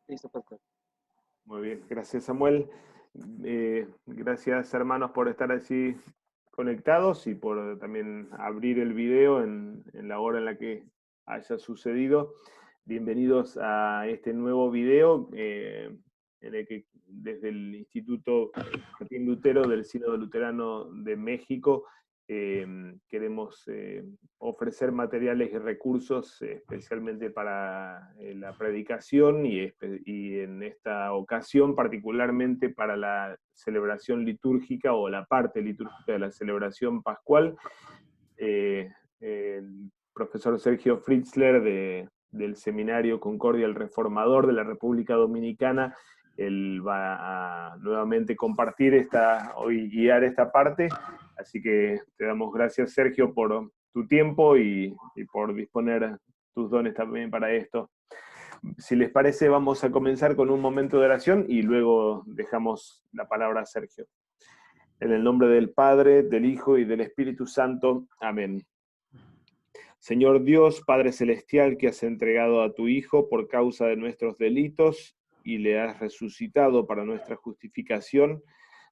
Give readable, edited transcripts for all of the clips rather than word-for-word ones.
Listo, pastor. Muy bien, gracias Samuel. Gracias hermanos por estar así conectados y por también abrir el video en la hora en la que haya sucedido. Bienvenidos a este nuevo video en el que desde el Instituto Martín Lutero del Sínodo Luterano de México queremos ofrecer materiales y recursos especialmente para la predicación y en esta ocasión particularmente para la celebración litúrgica o la parte litúrgica de la celebración pascual. El profesor Sergio Fritzler del Seminario Concordia el Reformador de la República Dominicana, él va a nuevamente compartir hoy guiar esta parte, así que te damos gracias Sergio por tu tiempo y por disponer tus dones también para esto. Si les parece, vamos a comenzar con un momento de oración y luego dejamos la palabra a Sergio. En el nombre del Padre, del Hijo y del Espíritu Santo. Amén. Señor Dios, Padre Celestial, que has entregado a tu Hijo por causa de nuestros delitos y le has resucitado para nuestra justificación,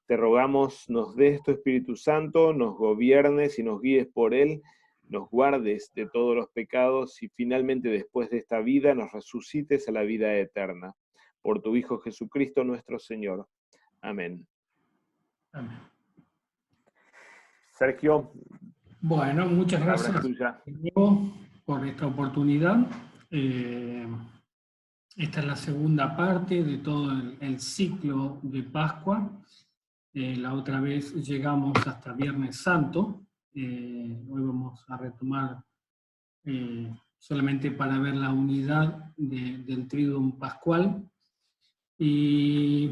te rogamos nos des tu Espíritu Santo, nos gobiernes y nos guíes por él, nos guardes de todos los pecados y finalmente después de esta vida nos resucites a la vida eterna. Por tu Hijo Jesucristo nuestro Señor. Amén. Amén. Sergio. Bueno, muchas gracias por esta oportunidad. Esta es la segunda parte de todo el ciclo de Pascua. La otra vez llegamos hasta Viernes Santo. Hoy vamos a retomar solamente para ver la unidad del Triduum Pascual. Y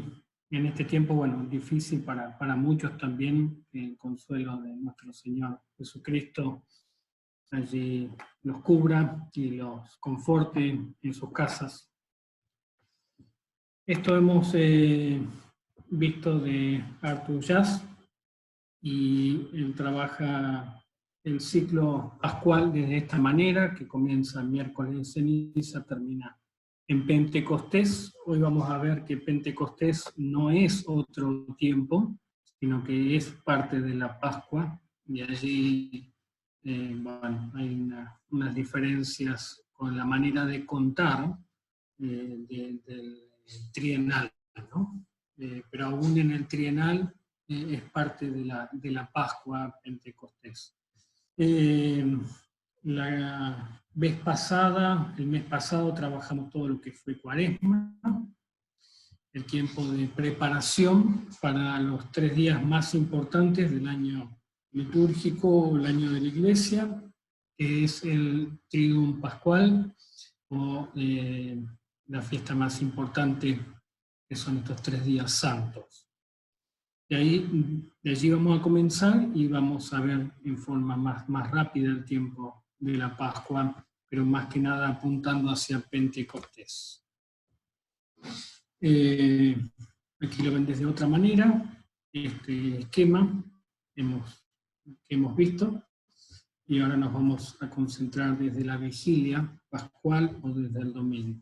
en este tiempo, bueno, difícil para muchos también, el consuelo de nuestro Señor Jesucristo allí los cubra y los conforte en sus casas. Esto hemos visto de Arthur Jass, y él trabaja el ciclo pascual desde esta manera, que comienza miércoles de ceniza, termina en Pentecostés. Hoy vamos a ver que Pentecostés no es otro tiempo, sino que es parte de la Pascua, y allí bueno, hay unas diferencias con la manera de contar del trienal, ¿no? Pero aún en el trienal es parte de la Pascua Pentecostés. La vez pasada, el mes pasado, trabajamos todo lo que fue Cuaresma, el tiempo de preparación para los 3 días más importantes del año litúrgico, el año de la Iglesia, que es el Triduum Pascual, o la fiesta más importante, que son estos 3 días santos. De allí vamos a comenzar y vamos a ver en forma más rápida el tiempo de la Pascua, pero más que nada apuntando hacia Pentecostés. Aquí lo ven desde otra manera, este esquema que hemos visto, y ahora nos vamos a concentrar desde la vigilia pascual o desde el domingo.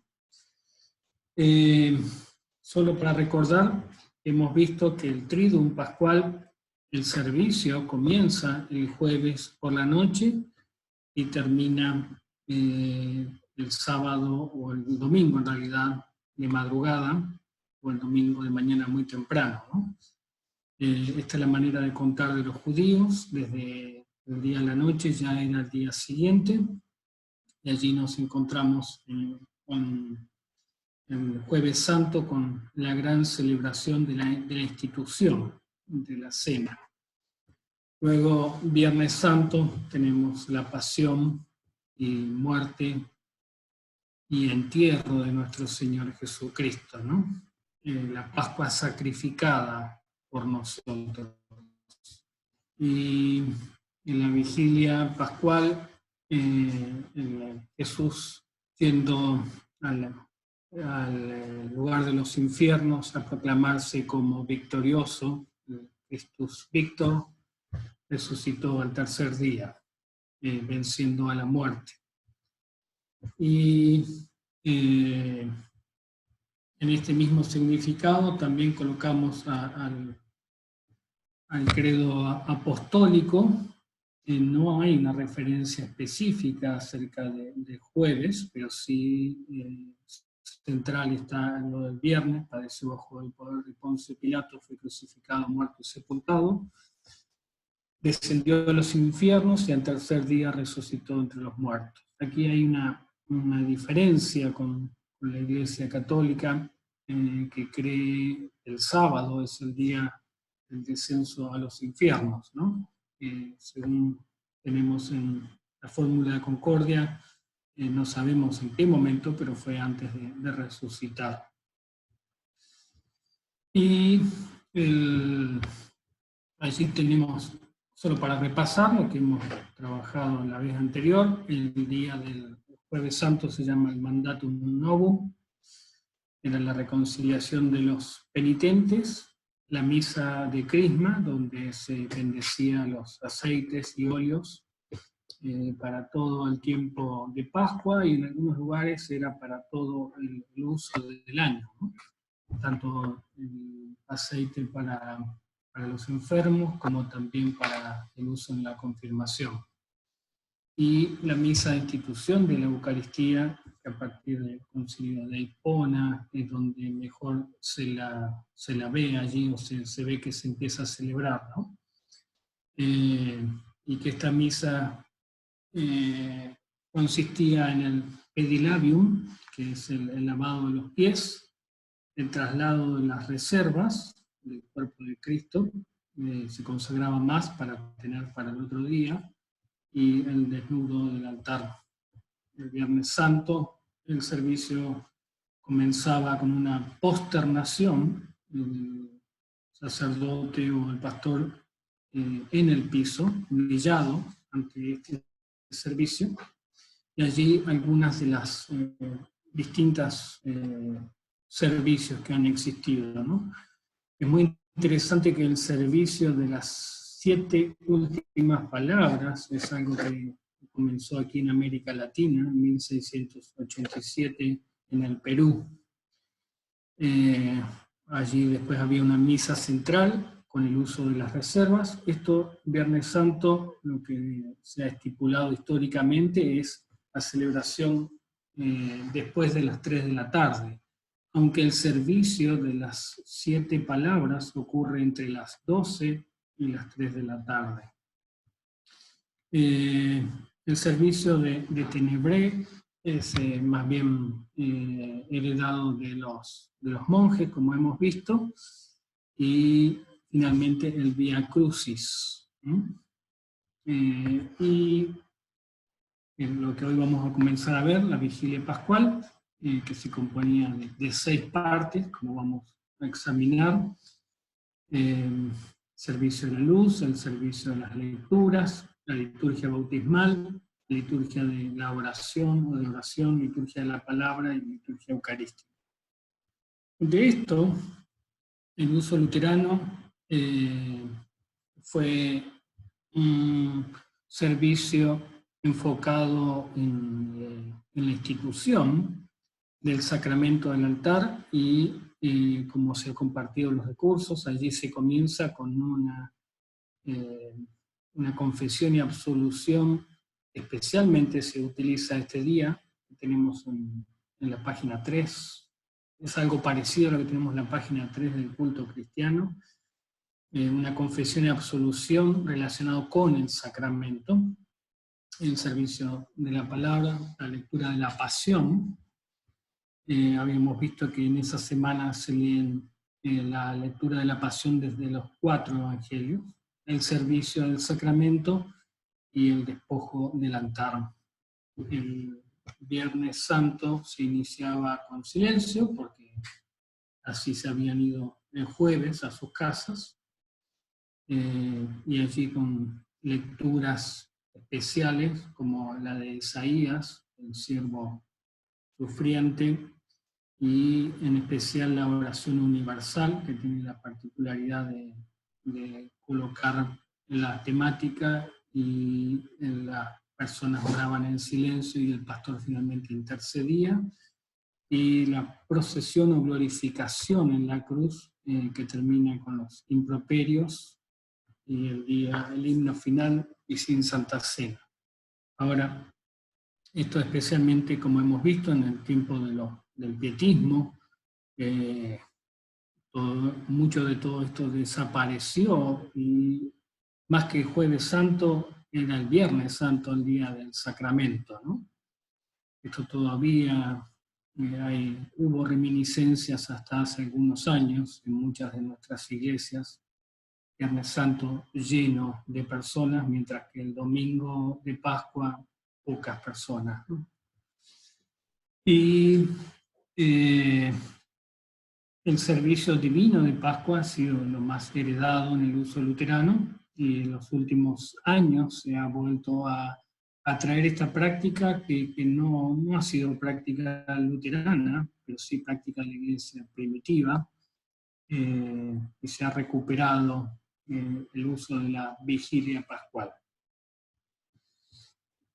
Solo para recordar, hemos visto que el Triduum Pascual, el servicio comienza el jueves por la noche y termina el sábado o el domingo en realidad de madrugada, o el domingo de mañana muy temprano, ¿no? Esta es la manera de contar de los judíos, desde el día a la noche ya era el día siguiente, y allí nos encontramos con el Jueves Santo con la gran celebración de la institución de la cena. Luego, Viernes Santo, tenemos la pasión y muerte y entierro de nuestro Señor Jesucristo, ¿no? La Pascua sacrificada por nosotros. Y en la vigilia pascual, Jesús yendo al lugar de los infiernos a proclamarse como victorioso, Christus Victor, resucitó al tercer día, venciendo a la muerte. Y En este mismo significado también colocamos al credo apostólico. No hay una referencia específica acerca de jueves, pero sí central está en lo del viernes: padeció bajo el poder de Poncio Pilato, fue crucificado, muerto y sepultado, descendió a los infiernos y al tercer día resucitó entre los muertos. Aquí hay una diferencia con la Iglesia Católica, que cree el sábado es el día del descenso a los infiernos, ¿no? Según tenemos en la fórmula de Concordia, no sabemos en qué momento, pero fue antes de resucitar. Y allí tenemos, solo para repasar lo que hemos trabajado en la vez anterior, el día del Jueves Santo se llama el Mandatum Novum, era la reconciliación de los penitentes, la misa de Crisma, donde se bendecía los aceites y óleos para todo el tiempo de Pascua, y en algunos lugares era para todo el uso del año, ¿no? Tanto el aceite para los enfermos como también para el uso en la confirmación. Y la misa de institución de la Eucaristía, que a partir del Concilio de Hipona es donde mejor se la ve allí, o se ve que se empieza a celebrar, ¿no? Y que esta misa consistía en el pedilabium, que es el lavado de los pies, el traslado de las reservas del cuerpo de Cristo, se consagraba más para tener para el otro día, y el desnudo del altar. El Viernes Santo el servicio comenzaba con una posternación, el sacerdote o el pastor en el piso, humillado ante este servicio, y allí algunas de las distintas servicios que han existido, ¿no? Es muy interesante que el servicio de las 7 últimas palabras es algo que comenzó aquí en América Latina, en 1687, en el Perú. Allí después había una misa central con el uso de las reservas. Esto, Viernes Santo, lo que se ha estipulado históricamente es la celebración después de las 3 de la tarde, aunque el servicio de las 7 palabras ocurre entre las 12 y las 3 de la tarde. El servicio de Tenebré es más bien heredado de los monjes, como hemos visto, y finalmente el Via Crucis. Y en lo que hoy vamos a comenzar a ver, la Vigilia Pascual, que se componía de 6 partes, como vamos a examinar. Servicio de la luz, el servicio de las lecturas, la liturgia bautismal, la liturgia de la oración o de oración, liturgia de la palabra y liturgia eucarística. De esto, el uso luterano fue un servicio enfocado en la institución del sacramento del altar y como se han compartido los recursos. Allí se comienza con una confesión y absolución. Especialmente se utiliza este día, que tenemos en la página 3. Es algo parecido a lo que tenemos en la página 3 del culto cristiano. Una confesión y absolución relacionado con el sacramento, el servicio de la palabra, la lectura de la pasión. Habíamos visto que en esa semana se leen la lectura de la pasión desde los 4 evangelios, el servicio del sacramento y el despojo del altar. El Viernes Santo se iniciaba con silencio, porque así se habían ido el jueves a sus casas, y allí con lecturas especiales como la de Isaías, el siervo sufriente, y en especial la oración universal, que tiene la particularidad de colocar la temática y las personas oraban en silencio y el pastor finalmente intercedía. y la procesión o glorificación en la cruz, que termina con los improperios, y el himno final, y sin Santa Cena. Ahora, esto especialmente, como hemos visto en el tiempo del pietismo, mucho de todo esto desapareció, y más que Jueves Santo, era el Viernes Santo, el día del sacramento, ¿no? Esto todavía hubo reminiscencias hasta hace algunos años en muchas de nuestras iglesias, Viernes Santo lleno de personas, mientras que el domingo de Pascua pocas personas, ¿no? Y el servicio divino de Pascua ha sido lo más heredado en el uso luterano, y en los últimos años se ha vuelto a traer esta práctica que no ha sido práctica luterana, pero sí práctica de la iglesia primitiva, y se ha recuperado el uso de la vigilia pascual.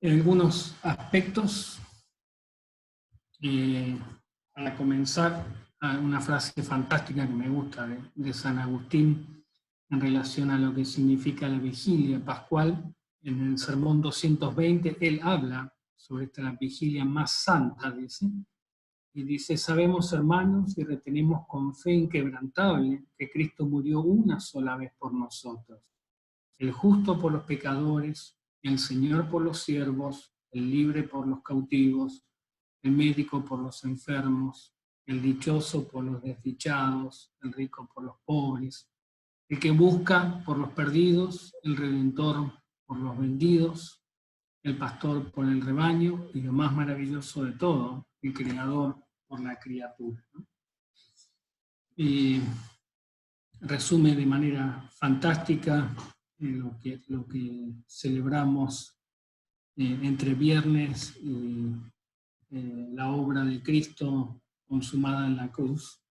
En algunos aspectos, para comenzar, una frase fantástica que me gusta de San Agustín en relación a lo que significa la vigilia pascual. En el sermón 220 él habla sobre esta la vigilia más santa, dice, y dice: sabemos, hermanos, y retenemos con fe inquebrantable que Cristo murió una sola vez por nosotros, el justo por los pecadores, el Señor por los siervos, el libre por los cautivos, el médico por los enfermos, el dichoso por los desdichados, el rico por los pobres, el que busca por los perdidos, el redentor por los vendidos, el pastor por el rebaño, y lo más maravilloso de todo, el creador por la criatura, ¿no? Y resume de manera fantástica lo que celebramos entre viernes y la obra de Cristo consumada en la cruz,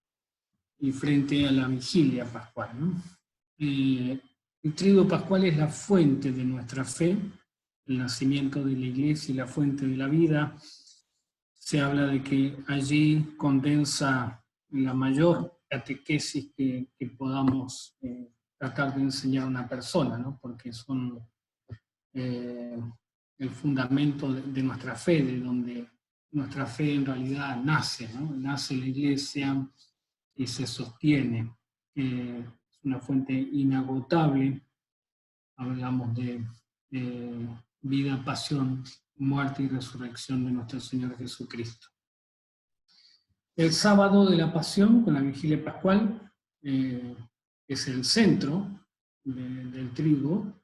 y frente a la vigilia pascual, ¿no? El triduo pascual es la fuente de nuestra fe, el nacimiento de la iglesia y la fuente de la vida. Se habla de que allí condensa la mayor catequesis que podamos tratar de enseñar a una persona, ¿no? Porque son el fundamento de nuestra fe, de donde nuestra fe en realidad nace, ¿no? Nace la iglesia y se sostiene. Es una fuente inagotable. Hablamos de vida, pasión, muerte y resurrección de nuestro Señor Jesucristo. El sábado de la Pasión, con la vigilia pascual, es el centro del triduo,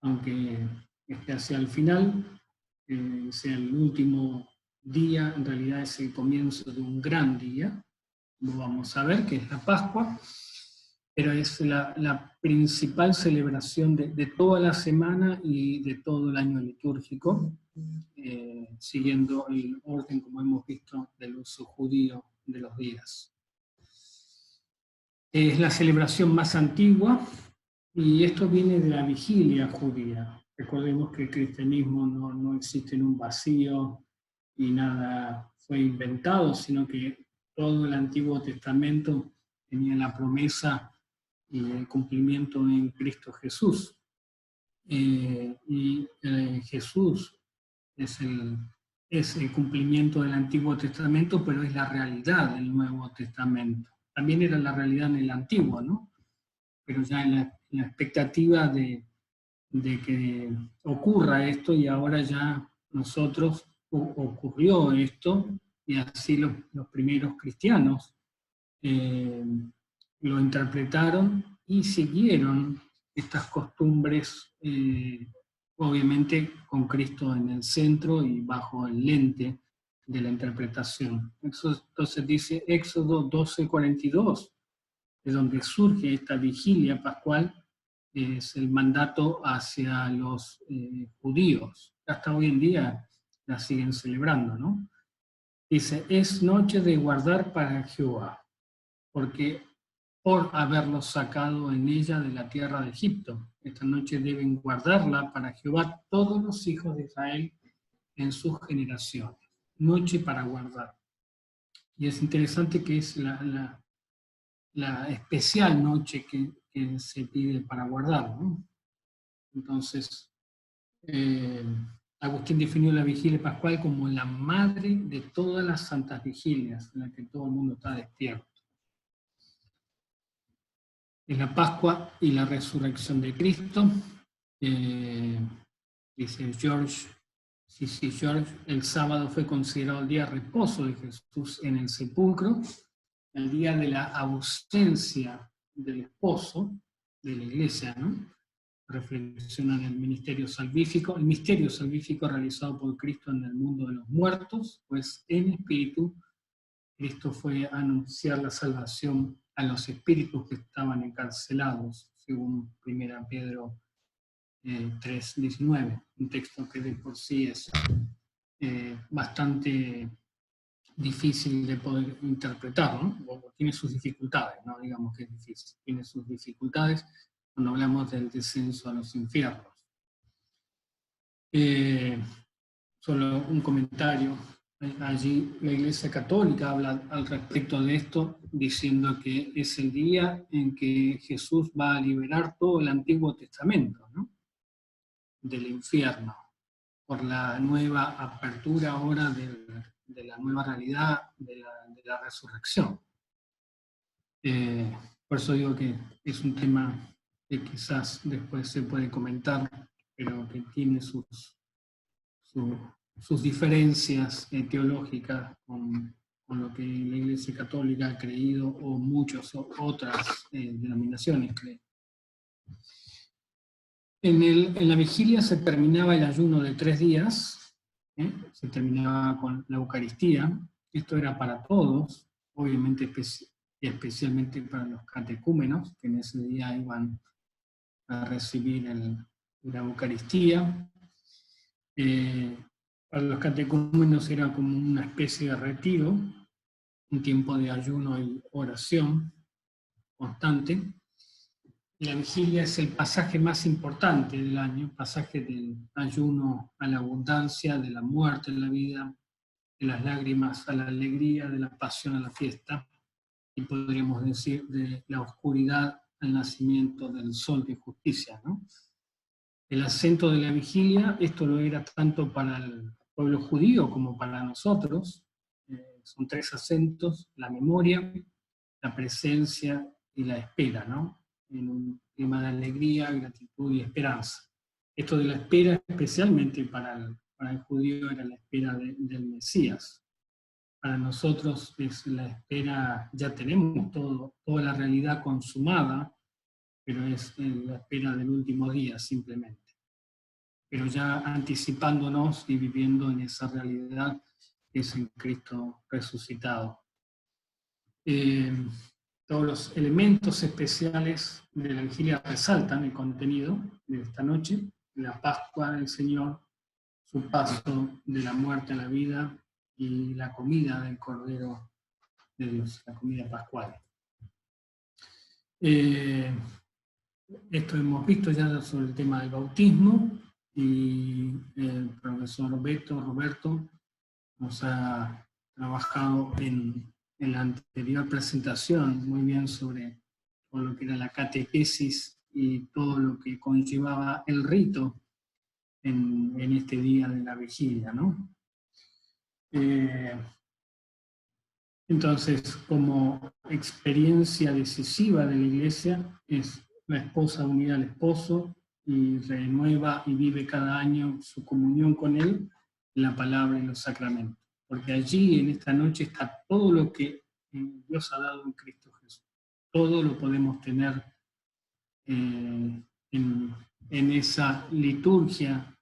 aunque esté hacia el final, sea el último día, en realidad es el comienzo de un gran día, lo vamos a ver, que es la Pascua, pero es la principal celebración de toda la semana y de todo el año litúrgico, siguiendo el orden, como hemos visto, del uso judío de los días. Es la celebración más antigua, y esto viene de la vigilia judía. Recordemos que el cristianismo no existe en un vacío y nada fue inventado, sino que todo el Antiguo Testamento tenía la promesa y el cumplimiento en Cristo Jesús. Jesús es el cumplimiento del Antiguo Testamento, pero es la realidad del Nuevo Testamento. También era la realidad en el Antiguo, ¿no? Pero ya en la expectativa de que ocurra esto, y ahora ya nosotros ocurrió esto, y así los primeros cristianos lo interpretaron y siguieron estas costumbres, obviamente con Cristo en el centro y bajo el lente de la interpretación. Entonces dice Éxodo 12:42, de donde surge esta vigilia pascual, es el mandato hacia los judíos. Hasta hoy en día la siguen celebrando, ¿no? Dice: es noche de guardar para Jehová, porque por haberlos sacado en ella de la tierra de Egipto. Esta noche deben guardarla para Jehová todos los hijos de Israel en sus generaciones. Noche para guardar. Y es interesante que es la especial noche que se pide para guardar, ¿no? Entonces, Agustín definió la vigilia pascual como la madre de todas las santas vigilias, en la que todo el mundo está despierto. Es la Pascua y la resurrección de Cristo. Dice George, George, el sábado fue considerado el día de reposo de Jesús en el sepulcro, el día de la ausencia del esposo de la iglesia, ¿no? Reflexionan el misterio salvífico realizado por Cristo en el mundo de los muertos, pues en espíritu Cristo fue a anunciar la salvación a los espíritus que estaban encarcelados, según 1 Pedro 3:19, un texto que de por sí es bastante difícil de poder interpretar, ¿no? O tiene sus dificultades, no digamos que es difícil, tiene sus dificultades cuando hablamos del descenso a los infiernos. Solo un comentario. Allí la Iglesia Católica habla al respecto de esto, diciendo que es el día en que Jesús va a liberar todo el Antiguo Testamento, ¿no? Del infierno, por la nueva apertura ahora de la nueva realidad de la resurrección. Por eso digo que es un tema que quizás después se puede comentar, pero que tiene sus diferencias teológicas con lo que la Iglesia Católica ha creído o muchas otras denominaciones creen. En la vigilia se terminaba el ayuno de 3 días, se terminaba con la Eucaristía. Esto era para todos, obviamente especialmente para los catecúmenos, que en ese día iban a recibir la Eucaristía. Para los catecúmenos era como una especie de retiro, un tiempo de ayuno y oración constante. La vigilia es el pasaje más importante del año, pasaje del ayuno a la abundancia, de la muerte a la vida, de las lágrimas a la alegría, de la pasión a la fiesta, y podríamos decir de la oscuridad al nacimiento del sol de justicia, ¿no? El acento de la vigilia, esto lo era tanto para el pueblo judío como para nosotros, son 3 acentos: la memoria, la presencia y la espera, ¿no? En un clima de alegría, gratitud y esperanza. Esto de la espera, especialmente para el judío, era la espera del Mesías. Para nosotros es la espera, ya tenemos toda la realidad consumada, pero es la espera del último día simplemente. Pero ya anticipándonos y viviendo en esa realidad que es en Cristo resucitado. Todos los elementos especiales de la vigilia resaltan el contenido de esta noche: la Pascua del Señor, su paso de la muerte a la vida y la comida del Cordero de Dios, la comida pascual. Esto hemos visto ya sobre el tema del bautismo, y el profesor Roberto nos ha trabajado en la anterior presentación muy bien sobre todo lo que era la catequesis y todo lo que conllevaba el rito en este día de la vigilia, ¿no? Entonces, como experiencia decisiva de la Iglesia, es la esposa unida al esposo y renueva y vive cada año su comunión con él en la palabra y los sacramentos. Porque allí, en esta noche, está todo lo que Dios ha dado en Cristo Jesús. Todo lo podemos tener en esa liturgia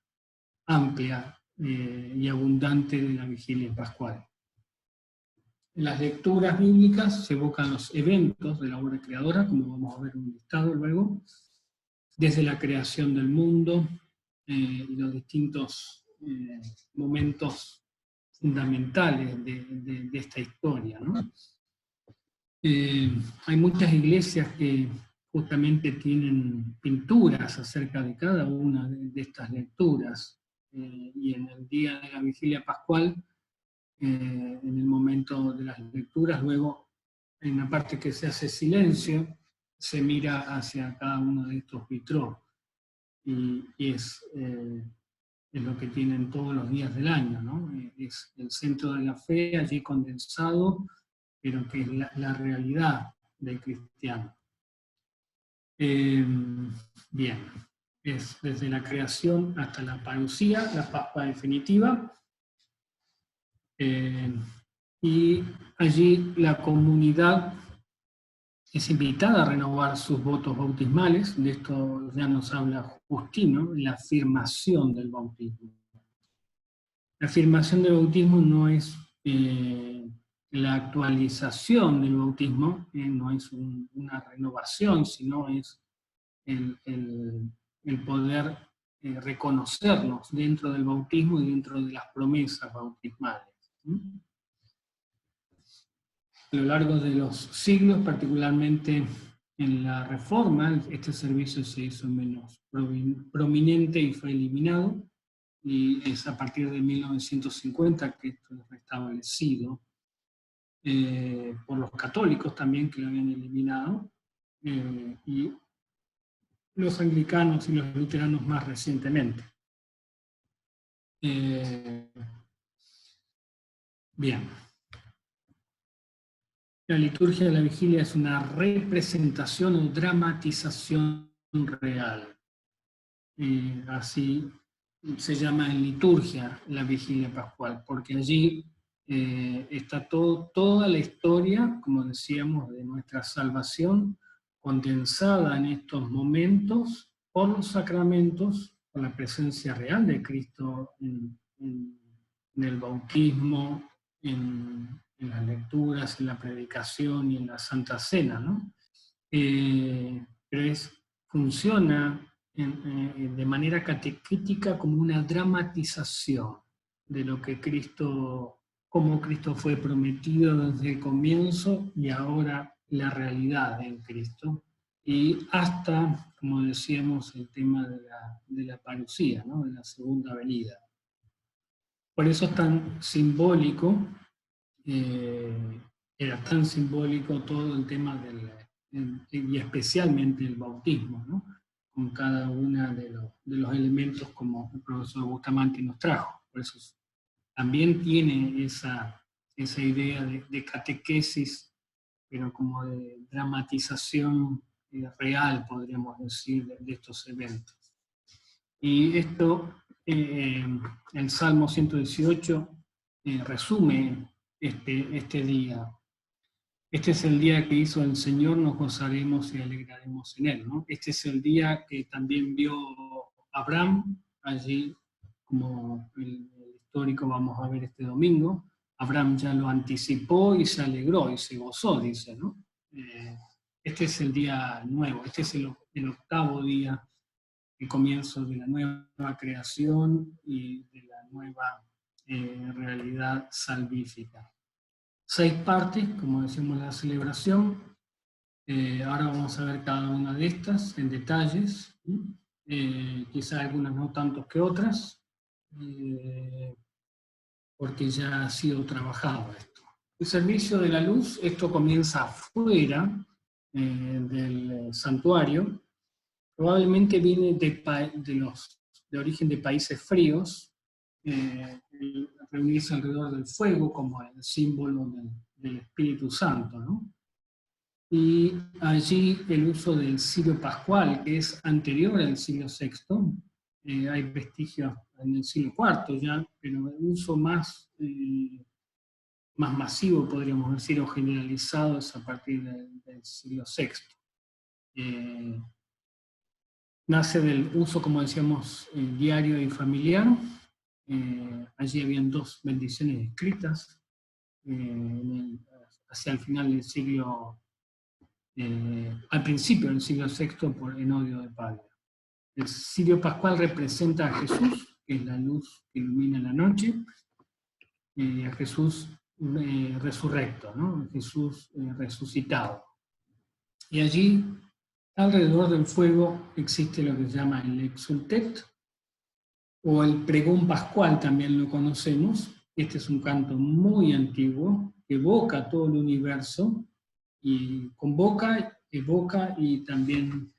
amplia y abundante de la vigilia pascual. En las lecturas bíblicas se evocan los eventos de la obra creadora, como vamos a ver en un listado luego, desde la creación del mundo y los distintos momentos fundamentales de esta historia, ¿no? Hay muchas iglesias que justamente tienen pinturas acerca de cada una de estas lecturas, y en el día de la vigilia pascual en el momento de las lecturas. Luego, en la parte que se hace silencio, se mira hacia cada uno de estos vitrós, y es lo que tienen todos los días del año, ¿no? Es el centro de la fe allí condensado, pero que es la realidad del cristiano. Bien, es desde la creación hasta la parucía, la Pascua definitiva, y allí la comunidad es invitada a renovar sus votos bautismales. De esto ya nos habla Justino, la afirmación del bautismo. La afirmación del bautismo no es la actualización del bautismo, no es una renovación, sino es el poder reconocernos dentro del bautismo y dentro de las promesas bautismales. A lo largo de los siglos, particularmente en la Reforma, este servicio se hizo menos prominente y fue eliminado, y es a partir de 1950 que esto es restablecido por los católicos también, que lo habían eliminado, y los anglicanos y los luteranos más recientemente. Bien. La liturgia de la vigilia es una representación o dramatización real. Así se llama en liturgia la vigilia pascual, porque allí está toda la historia, como decíamos, de nuestra salvación, condensada en estos momentos por los sacramentos, por la presencia real de Cristo en el bautismo, en las lecturas, en la predicación y en la Santa Cena, ¿no? Pero funciona de manera catequética como una dramatización de lo que cómo Cristo fue prometido desde el comienzo y ahora la realidad en Cristo, y hasta, como decíamos, el tema de la parucía, ¿no? De la segunda venida. Por eso es tan simbólico, era tan simbólico todo el tema y especialmente el bautismo, ¿no? Con cada uno de los elementos, como el profesor Bustamante nos trajo. Por eso también tiene esa idea de catequesis, pero como de dramatización real, podríamos decir, de estos eventos. Y esto, el Salmo 118 resume este día. Este es el día que hizo el Señor, nos gozaremos y alegraremos en él, ¿no? Este es el día que también vio Abraham, allí, como el histórico vamos a ver este domingo. Abraham ya lo anticipó y se alegró y se gozó, dice, ¿no? Este es el día nuevo, este es el octavo día, el comienzo de la nueva creación y de la nueva realidad salvífica. 6 partes, como decimos en la celebración. Ahora vamos a ver cada una de estas en detalles. Quizá algunas no tanto que otras, porque ya ha sido trabajado esto. El servicio de la luz, esto comienza afuera del santuario. Probablemente viene de origen de países fríos, reunirse alrededor del fuego como el símbolo del Espíritu Santo, ¿no? Y allí el uso del cirio pascual, que es anterior al siglo VI, hay vestigios en el siglo IV ya, pero el uso más masivo, podríamos decir, o generalizado es a partir del siglo VI. Nace del uso, como decíamos, diario y familiar. Allí habían 2 bendiciones escritas hacia el final del siglo, al principio del siglo VI por Enodio de Padua. El cirio pascual representa a Jesús, que es la luz que ilumina la noche, a Jesús resurrecto, ¿no? Jesús resucitado. Y allí, alrededor del fuego, existe lo que se llama el exultet, o el pregón pascual, también lo conocemos, Este es un canto muy antiguo, que evoca todo el universo, y convoca, evoca y también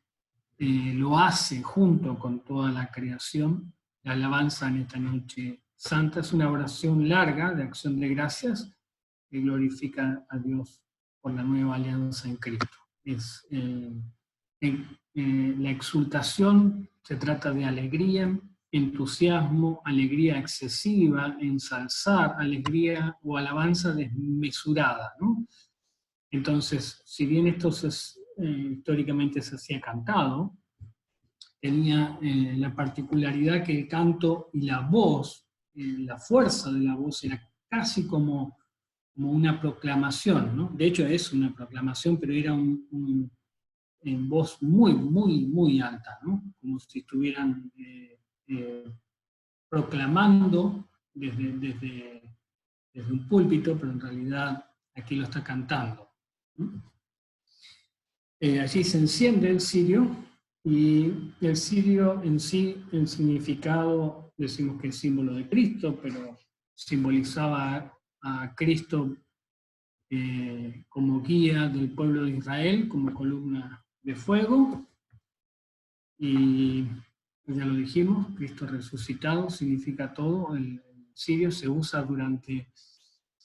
lo hace junto con toda la creación. La alabanza en esta noche santa es una oración larga de acción de gracias que glorifica a Dios por la nueva alianza en Cristo. Es, la exultación se trata de alegría, entusiasmo, alegría excesiva, ensalzar, alegría o alabanza desmesurada, ¿no? Entonces, si bien esto históricamente se hacía cantado, tenía la particularidad que el canto y la voz, la fuerza de la voz era casi como una proclamación, ¿no? De hecho es una proclamación, pero era en voz muy, muy, muy alta, ¿no? Como si estuvieran proclamando desde un púlpito, pero en realidad aquí lo está cantando, ¿no? Allí se enciende el cirio, y el cirio en sí, en significado, decimos que es símbolo de Cristo, pero simbolizaba a Cristo como guía del pueblo de Israel, como columna de fuego, y ya lo dijimos, Cristo resucitado significa todo. El cirio se usa durante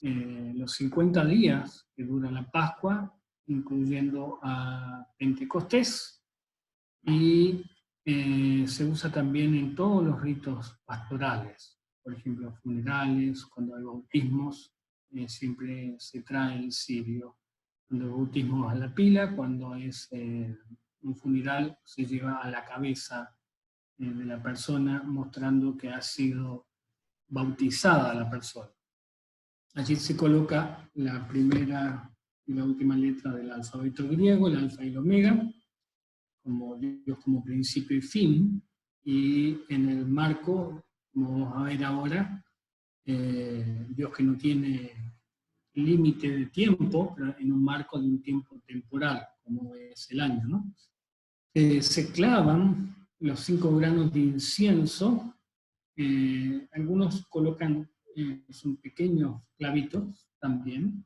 los 50 días que dura la Pascua, incluyendo a Pentecostés, y se usa también en todos los ritos pastorales, por ejemplo, funerales, cuando hay bautismos, siempre se trae el cirio. Cuando hay bautismos a la pila, cuando es un funeral, se lleva a la cabeza de la persona, mostrando que ha sido bautizada la persona. Allí se coloca la primera y la última letra del alfabeto griego, el alfa y el omega, como Dios como principio y fin, y en el marco, como vamos a ver ahora, Dios que no tiene límite de tiempo, pero en un marco de un tiempo temporal, como es el año, ¿no? Se clavan los 5 granos de incienso, algunos colocan, son pequeños clavitos también,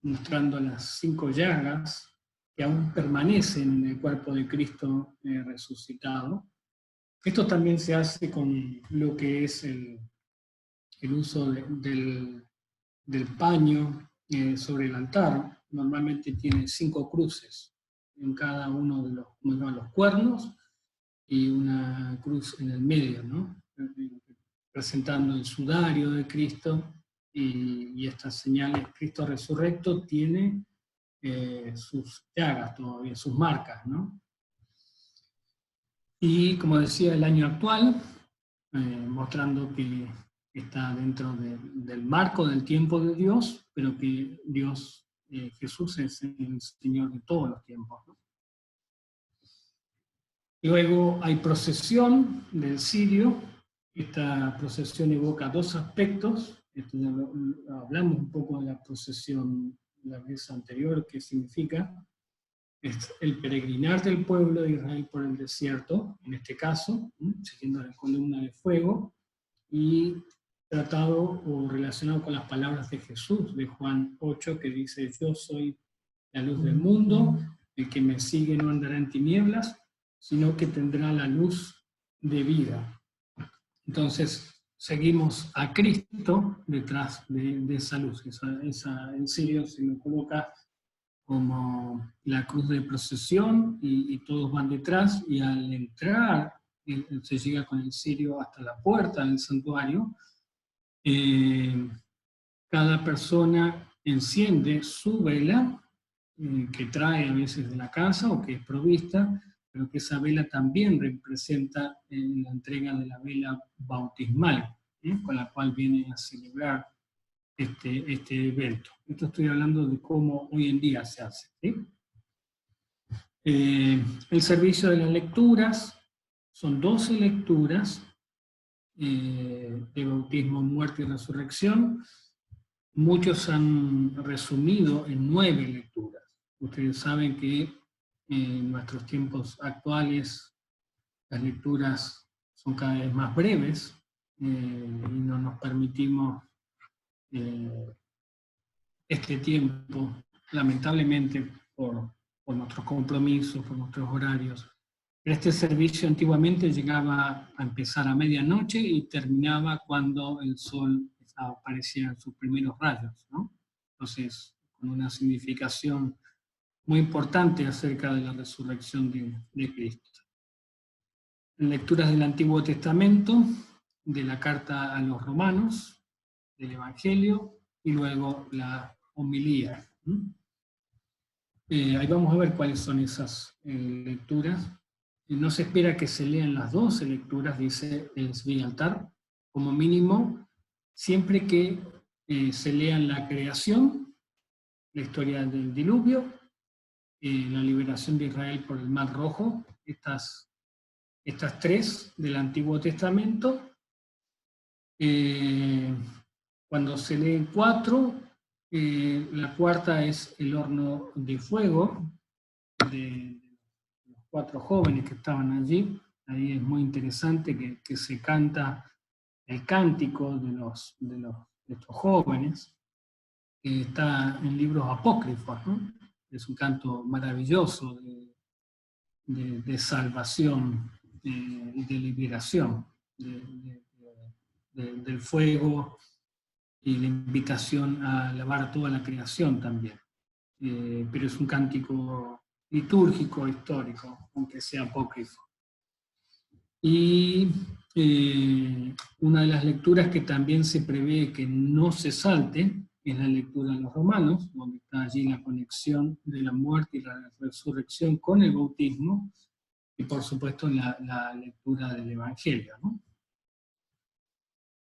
mostrando las 5 llagas que aún permanecen en el cuerpo de Cristo resucitado. Esto también se hace con lo que es el uso del paño sobre el altar. Normalmente tiene 5 cruces en cada uno de los cuernos, y una cruz en el medio, ¿no? Presentando el sudario de Cristo, y estas señales. Cristo resurrecto tiene sus llagas todavía, sus marcas, ¿no? Y como decía, el año actual, mostrando que está dentro del marco del tiempo de Dios, pero que Dios, Jesús es el Señor de todos los tiempos, ¿no? Luego hay procesión del cirio. Esta procesión evoca 2 aspectos. Esto ya hablamos un poco de la procesión la vez anterior, que significa es el peregrinar del pueblo de Israel por el desierto, en este caso, siguiendo la columna de fuego, y tratado o relacionado con las palabras de Jesús, de Juan 8, que dice: yo soy la luz del mundo, el que me sigue no andará en tinieblas, sino que tendrá la luz de vida. Entonces, seguimos a Cristo detrás de esa luz. En cirio se me coloca como la cruz de procesión, y todos van detrás, y al entrar se llega con el cirio hasta la puerta del santuario. Cada persona enciende su vela, que trae a veces de la casa o que es provista, pero que esa vela también representa la entrega de la vela bautismal, con la cual viene a celebrar este evento. Esto estoy hablando de cómo hoy en día se hace, ¿sí? El servicio de las lecturas, son 12 lecturas de bautismo, muerte y resurrección. Muchos han resumido en 9 lecturas. Ustedes saben que en nuestros tiempos actuales las lecturas son cada vez más breves, y no nos permitimos este tiempo, lamentablemente, por nuestros compromisos, por nuestros horarios. Este servicio antiguamente llegaba a empezar a medianoche y terminaba cuando el sol aparecía en sus primeros rayos, ¿no? Entonces, con una significación muy importante acerca de la resurrección de Cristo. En lecturas del Antiguo Testamento, de la carta a los Romanos, del Evangelio, y luego la homilía. Ahí vamos a ver cuáles son esas lecturas. No se espera que se lean las 12 lecturas, dice el Svi-Altar, como mínimo, siempre que se lean la creación, la historia del diluvio, la liberación de Israel por el Mar Rojo, estas tres del Antiguo Testamento. Cuando se leen 4, la cuarta es el horno de fuego de los 4 jóvenes que estaban allí. Ahí es muy interesante que se canta el cántico de estos jóvenes, que está en libros apócrifos, ¿no? Es un canto maravilloso de salvación y de liberación del fuego, y la invitación a alabar toda la creación también. Pero es un cántico litúrgico, histórico, aunque sea apócrifo. Y una de las lecturas que también se prevé que no se salte es la lectura de los Romanos, donde está allí la conexión de la muerte y la resurrección con el bautismo, y por supuesto la lectura del Evangelio, ¿no?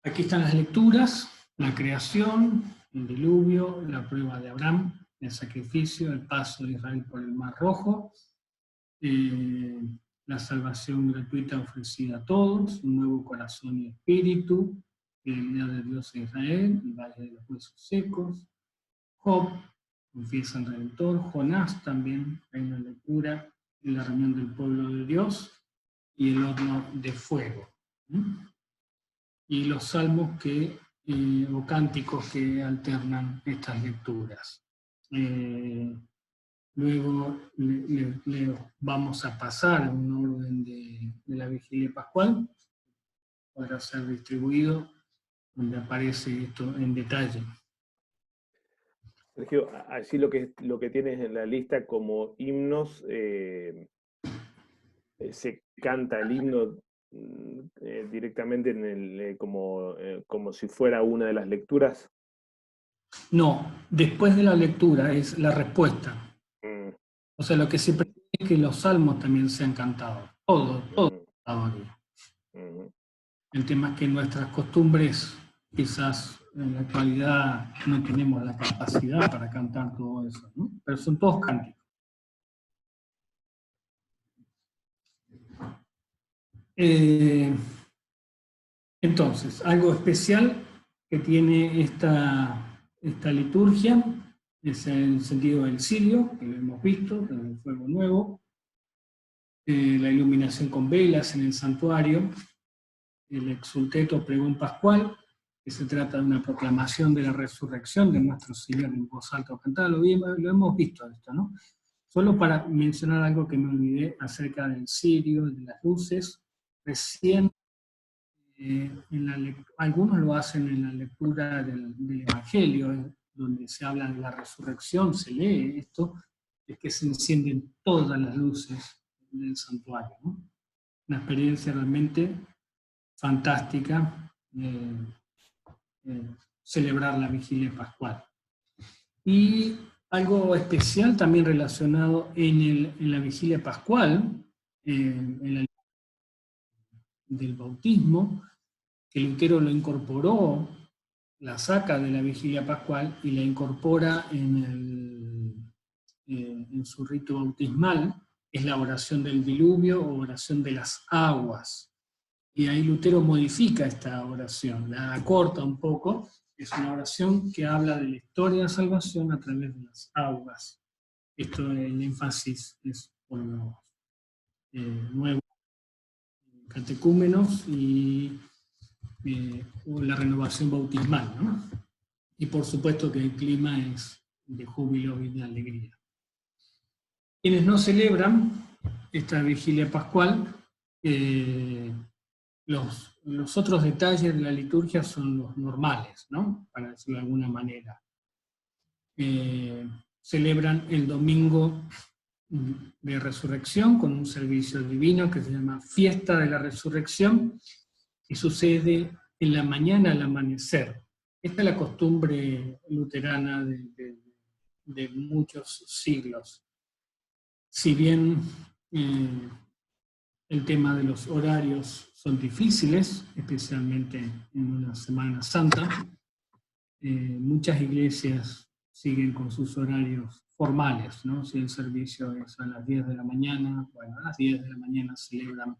Aquí están las lecturas: la creación, el diluvio, la prueba de Abraham, el sacrificio, el paso de Israel por el Mar Rojo, la salvación gratuita ofrecida a todos, un nuevo corazón y espíritu, fidelidad de Dios a Israel, el valle de los huesos secos, Job, confiesa al Redentor, Jonás también, hay una lectura, la reunión del pueblo de Dios, y el horno de fuego. Y los salmos o cánticos que alternan estas lecturas. Luego le vamos a pasar un orden de la vigilia pascual, para ser distribuido, donde aparece esto en detalle. Sergio, allí lo que tienes en la lista como himnos, se canta el himno directamente como si fuera una de las lecturas. No, después de la lectura es la respuesta. O sea, lo que se pretende es que los salmos también sean cantados. Todo cantado aquí. El tema es que nuestras costumbres, quizás en la actualidad no tenemos la capacidad para cantar todo eso, ¿no? Pero son todos cánticos. Entonces, algo especial que tiene esta liturgia es el sentido del cirio, que lo hemos visto, el fuego nuevo, la iluminación con velas en el santuario, el exulteto pregón pascual, que se trata de una proclamación de la resurrección de nuestro Señor en voz alta o cantada. Lo hemos visto esto, ¿no? Solo para mencionar algo que me olvidé acerca del cirio, de las luces. Recién, algunos lo hacen en la lectura del Evangelio, donde se habla de la resurrección, se lee esto, es que se encienden todas las luces del santuario, ¿no? Una experiencia realmente fantástica, celebrar la vigilia pascual. Y algo especial también relacionado en la vigilia pascual, del bautismo, que Lutero lo incorporó, la saca de la vigilia pascual y la incorpora en su rito bautismal, es la oración del diluvio o oración de las aguas. Y ahí Lutero modifica esta oración, la acorta un poco. Es una oración que habla de la historia de la salvación a través de las aguas. Esto, el énfasis es por los nuevos catecúmenos y la renovación bautismal, ¿no? y por supuesto que el clima es de júbilo y de alegría. Quienes no celebran esta vigilia pascual, los otros detalles de la liturgia son los normales, ¿no? Para decirlo de alguna manera. Celebran el domingo de resurrección con un servicio divino que se llama Fiesta de la Resurrección y sucede en la mañana al amanecer. Esta es la costumbre luterana de muchos siglos. Si bien el tema de los horarios son difíciles, especialmente en una Semana Santa, muchas iglesias siguen con sus horarios formales, ¿no? Si el servicio es a las 10 de la mañana, bueno, a las 10 de la mañana celebran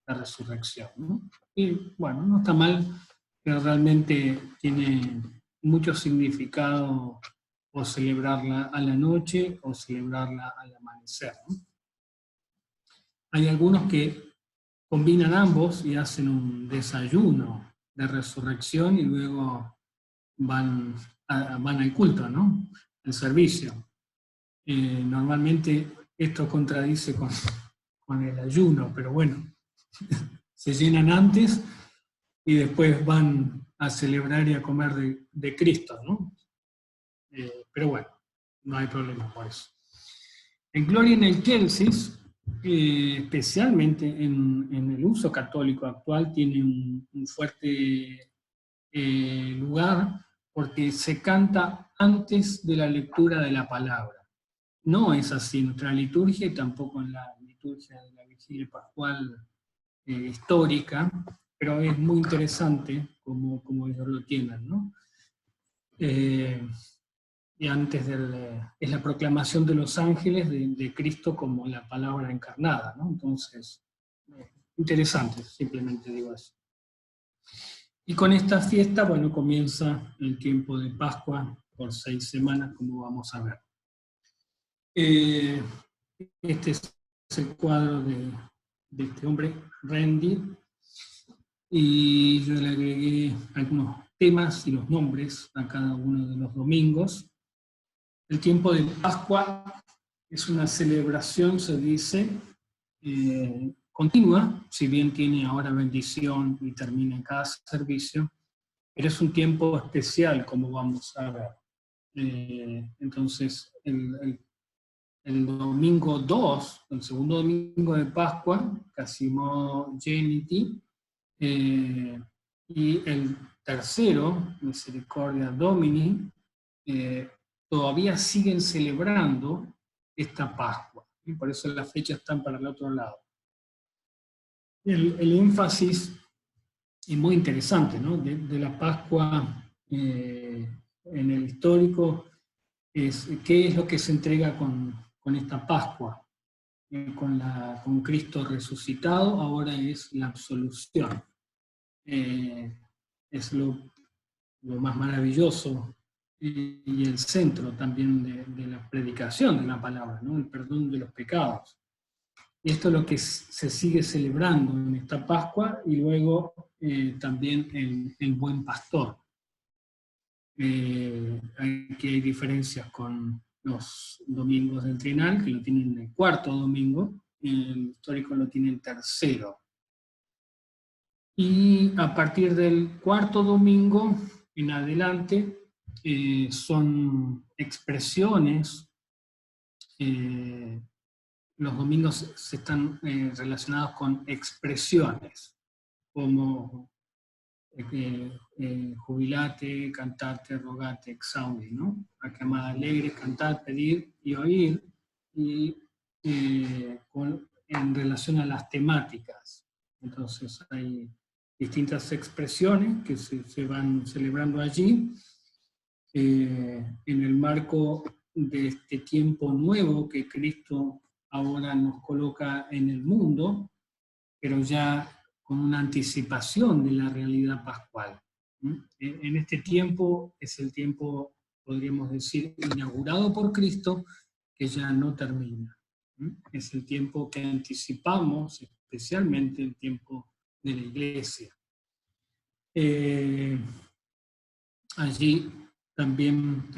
la resurrección, ¿no? Y bueno, no está mal, pero realmente tiene mucho significado o celebrarla a la noche o celebrarla al amanecer, ¿no? Hay algunos que combinan ambos y hacen un desayuno de resurrección y luego van al culto, ¿no? El servicio. Normalmente esto contradice con el ayuno, pero bueno, se llenan antes y después van a celebrar y a comer de Cristo, ¿no? Pero bueno, no hay problema por eso. En Gloria in Excelsis, especialmente en el uso católico actual, tiene un fuerte lugar porque se canta antes de la lectura de la palabra. No es así en nuestra liturgia y tampoco en la liturgia de la Vigilia Pascual histórica, pero es muy interesante como ellos lo tienen, ¿no? Y antes es la proclamación de los ángeles de Cristo como la palabra encarnada, ¿no? Entonces, interesante, simplemente digo eso. Y con esta fiesta, bueno, comienza el tiempo de Pascua por 6 semanas, como vamos a ver. Este es el cuadro de este hombre, Randy, y yo le agregué algunos temas y los nombres a cada uno de los domingos. El tiempo de Pascua es una celebración, se dice, continua, si bien tiene ahora bendición y termina en cada servicio, pero es un tiempo especial, como vamos a ver. Entonces, el domingo 2, el segundo domingo de Pascua, Casimo Geniti, y el tercero, Misericordia Domini, todavía siguen celebrando esta Pascua, y por eso las fechas están para el otro lado. El énfasis es muy interesante, ¿no? de la Pascua en el histórico es qué es lo que se entrega con esta Pascua. Con Cristo resucitado, ahora es la absolución. Es lo más maravilloso y el centro también de la predicación de la palabra, ¿no? El perdón de los pecados. Y esto es lo que se sigue celebrando en esta Pascua y luego también el buen pastor. Aquí hay diferencias con los domingos del Trienal, que lo tienen el cuarto domingo, y el histórico lo tiene el tercero. Y a partir del cuarto domingo en adelante son expresiones. Los domingos se están relacionados con expresiones, como jubilate, cantate, rogate, exaudi, ¿no? Aclamar alegre, cantar, pedir y oír, y en relación a las temáticas. Entonces hay distintas expresiones que se van celebrando allí, en el marco de este tiempo nuevo que Cristo ahora nos coloca en el mundo, pero ya con una anticipación de la realidad pascual. En este tiempo es el tiempo, podríamos decir, inaugurado por Cristo, que ya no termina. Es el tiempo que anticipamos, especialmente el tiempo de la Iglesia. Allí También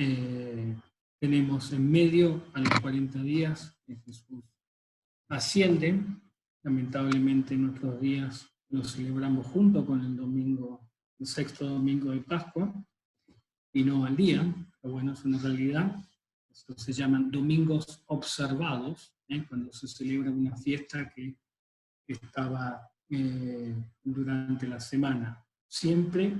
tenemos en medio, a los 40 días, que Jesús asciende. Lamentablemente en nuestros días lo celebramos junto con el domingo, el sexto domingo de Pascua, y no al día, pero bueno, es una realidad. Estos se llaman domingos observados, cuando se celebra una fiesta que estaba durante la semana. Siempre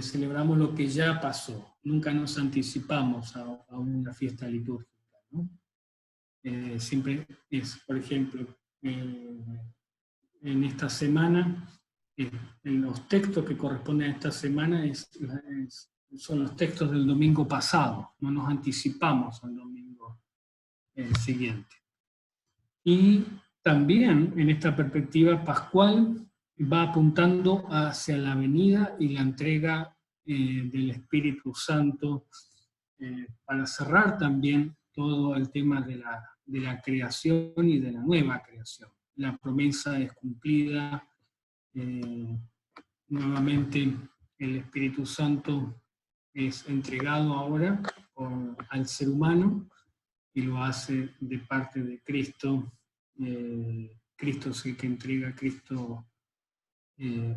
celebramos lo que ya pasó, nunca nos anticipamos a una fiesta litúrgica, ¿no? Siempre es, por ejemplo, en esta semana, en los textos que corresponden a esta semana son los textos del domingo pasado, no nos anticipamos al domingo siguiente. Y también en esta perspectiva pascual va apuntando hacia la venida y la entrega del Espíritu Santo, para cerrar también todo el tema de la creación y de la nueva creación. La promesa es cumplida, nuevamente el Espíritu Santo es entregado ahora al ser humano y lo hace de parte de Cristo. Cristo es el que entrega a Cristo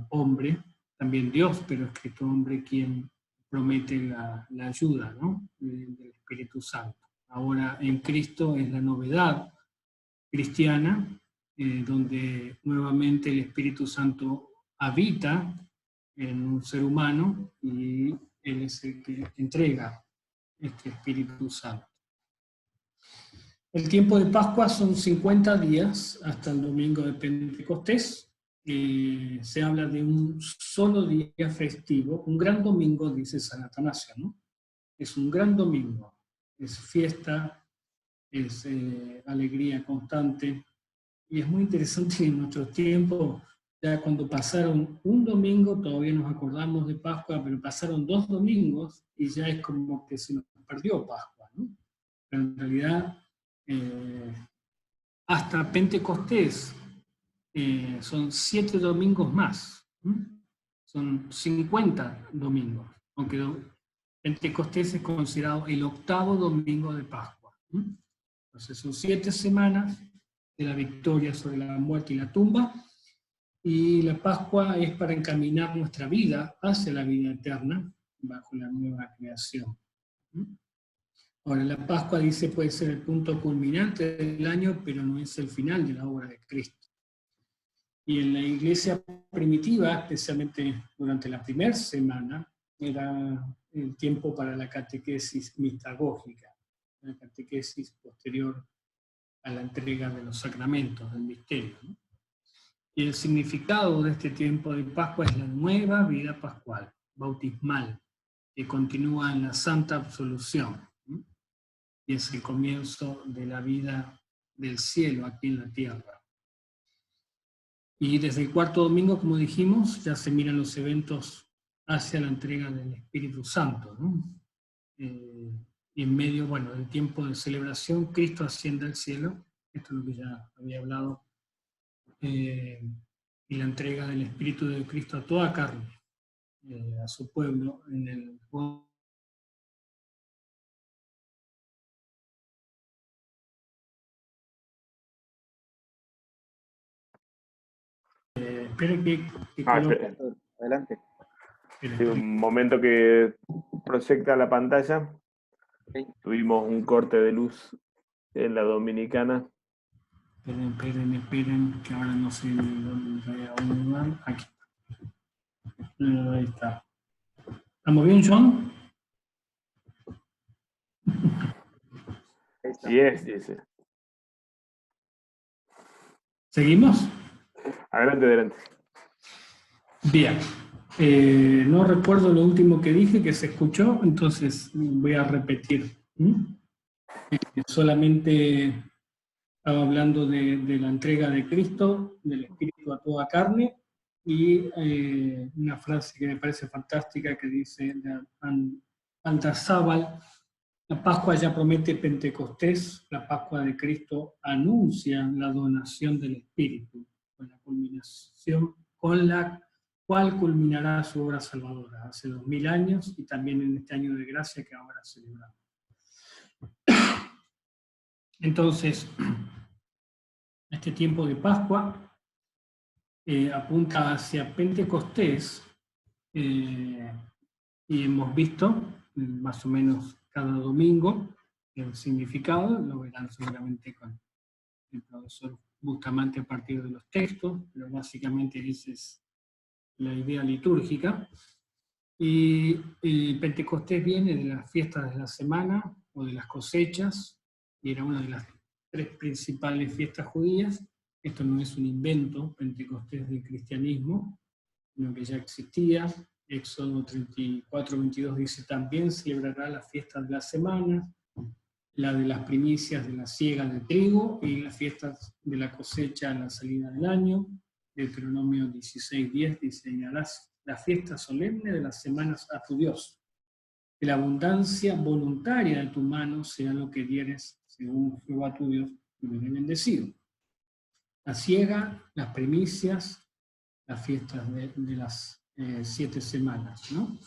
hombre, también Dios, pero es Cristo hombre quien promete la ayuda, ¿no?, del Espíritu Santo. Ahora en Cristo es la novedad cristiana, donde nuevamente el Espíritu Santo habita en un ser humano y Él es el que entrega este Espíritu Santo. El tiempo de Pascua son 50 días hasta el domingo de Pentecostés. Se habla de un solo día festivo, un gran domingo, dice San Atanasio, ¿no? Es un gran domingo, es fiesta, es alegría constante, y es muy interesante que en nuestro tiempo, ya cuando pasaron un domingo, todavía nos acordamos de Pascua, pero pasaron 2 domingos y ya es como que se nos perdió Pascua, ¿no? Pero en realidad, hasta Pentecostés son 7 domingos más, son 50 domingos, aunque Pentecostés es considerado el 8º domingo de Pascua. Entonces son 7 semanas de la victoria sobre la muerte y la tumba, y la Pascua es para encaminar nuestra vida hacia la vida eterna bajo la nueva creación. Ahora, la Pascua, dice, puede ser el punto culminante del año, pero no es el final de la obra de Cristo. Y en la iglesia primitiva, especialmente durante la primera semana, era el tiempo para la catequesis mitagógica, la catequesis posterior a la entrega de los sacramentos, del misterio, ¿no? Y el significado de este tiempo de Pascua es la nueva vida pascual, bautismal, que continúa en la santa absolución, ¿no? Y es el comienzo de la vida del cielo aquí en la tierra. Y desde el 4º domingo, como dijimos, ya se miran los eventos hacia la entrega del Espíritu Santo, ¿no? Y en medio, bueno, del tiempo de celebración, Cristo asciende al cielo, esto es lo que ya había hablado, y la entrega del Espíritu de Cristo a toda carne, a su pueblo, en el espere que coloque. Adelante. Sí, un momento que proyecta la pantalla. Okay. Tuvimos un corte de luz en la Dominicana. Esperen, que ahora no sé dónde voy a unir. Aquí. Ahí está. ¿Estamos bien, John? Yes, dice. ¿Seguimos? Adelante. Bien. No recuerdo lo último que dije, que se escuchó, entonces voy a repetir. Solamente estaba hablando de la entrega de Cristo, del Espíritu a toda carne, y una frase que me parece fantástica que dice Antazábal: la Pascua ya promete Pentecostés, la Pascua de Cristo anuncia la donación del Espíritu, con la cual culminará su obra salvadora hace 2000 años y también en este año de gracia que ahora celebramos. Entonces, este tiempo de Pascua apunta hacia Pentecostés, y hemos visto más o menos cada domingo el significado, lo verán seguramente con el profesor Bustamante a partir de los textos, pero básicamente esa es la idea litúrgica. Y Pentecostés viene de las fiestas de la semana o de las cosechas, y era una de las 3 principales fiestas judías. Esto no es un invento, Pentecostés del cristianismo, sino que ya existía. Éxodo 34:22 dice: también celebrará las fiestas de las semanas, la de las primicias de la siega de trigo y las fiestas de la cosecha a la salida del año. Deuteronomio 16:10 diseñarás la fiesta solemne de las semanas a tu Dios. Que la abundancia voluntaria de tu mano sea lo que dieres, según Jehová tu Dios, y viene bendecido. La siega, las primicias, las fiestas de las 7 semanas, ¿no?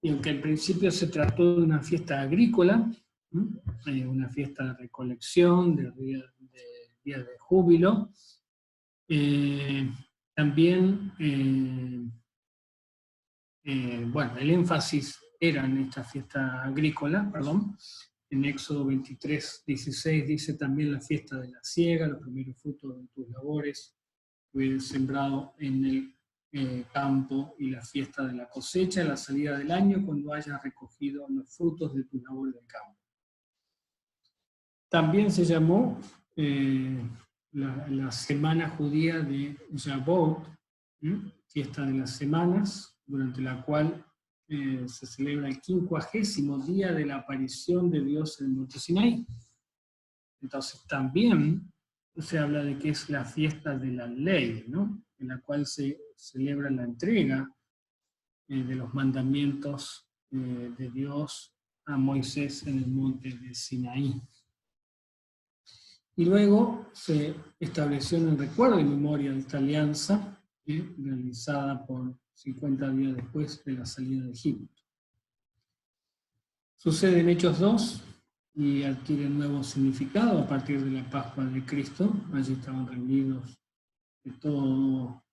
Y aunque al principio se trató de una fiesta agrícola, una fiesta de recolección, de día de júbilo, también, bueno, el énfasis era en esta fiesta agrícola, perdón. En Éxodo 23:16 dice también la fiesta de la siega, los primeros frutos de tus labores, hubieras sembrado en el campo, y la fiesta de la cosecha, la salida del año, cuando hayas recogido los frutos de tu labor del campo. También se llamó la semana judía de Shavuot, fiesta de las semanas, durante la cual se celebra el 50º día de la aparición de Dios en el monte Sinaí. Entonces también se habla de que es la fiesta de la ley, ¿no? En la cual se celebra la entrega de los mandamientos de Dios a Moisés en el monte de Sinaí. Y luego se estableció en el recuerdo y memoria de esta alianza, realizada por 50 días después de la salida de Egipto. Sucede en Hechos 2 y adquiere nuevo significado a partir de la Pascua de Cristo. Allí estaban reunidos de toda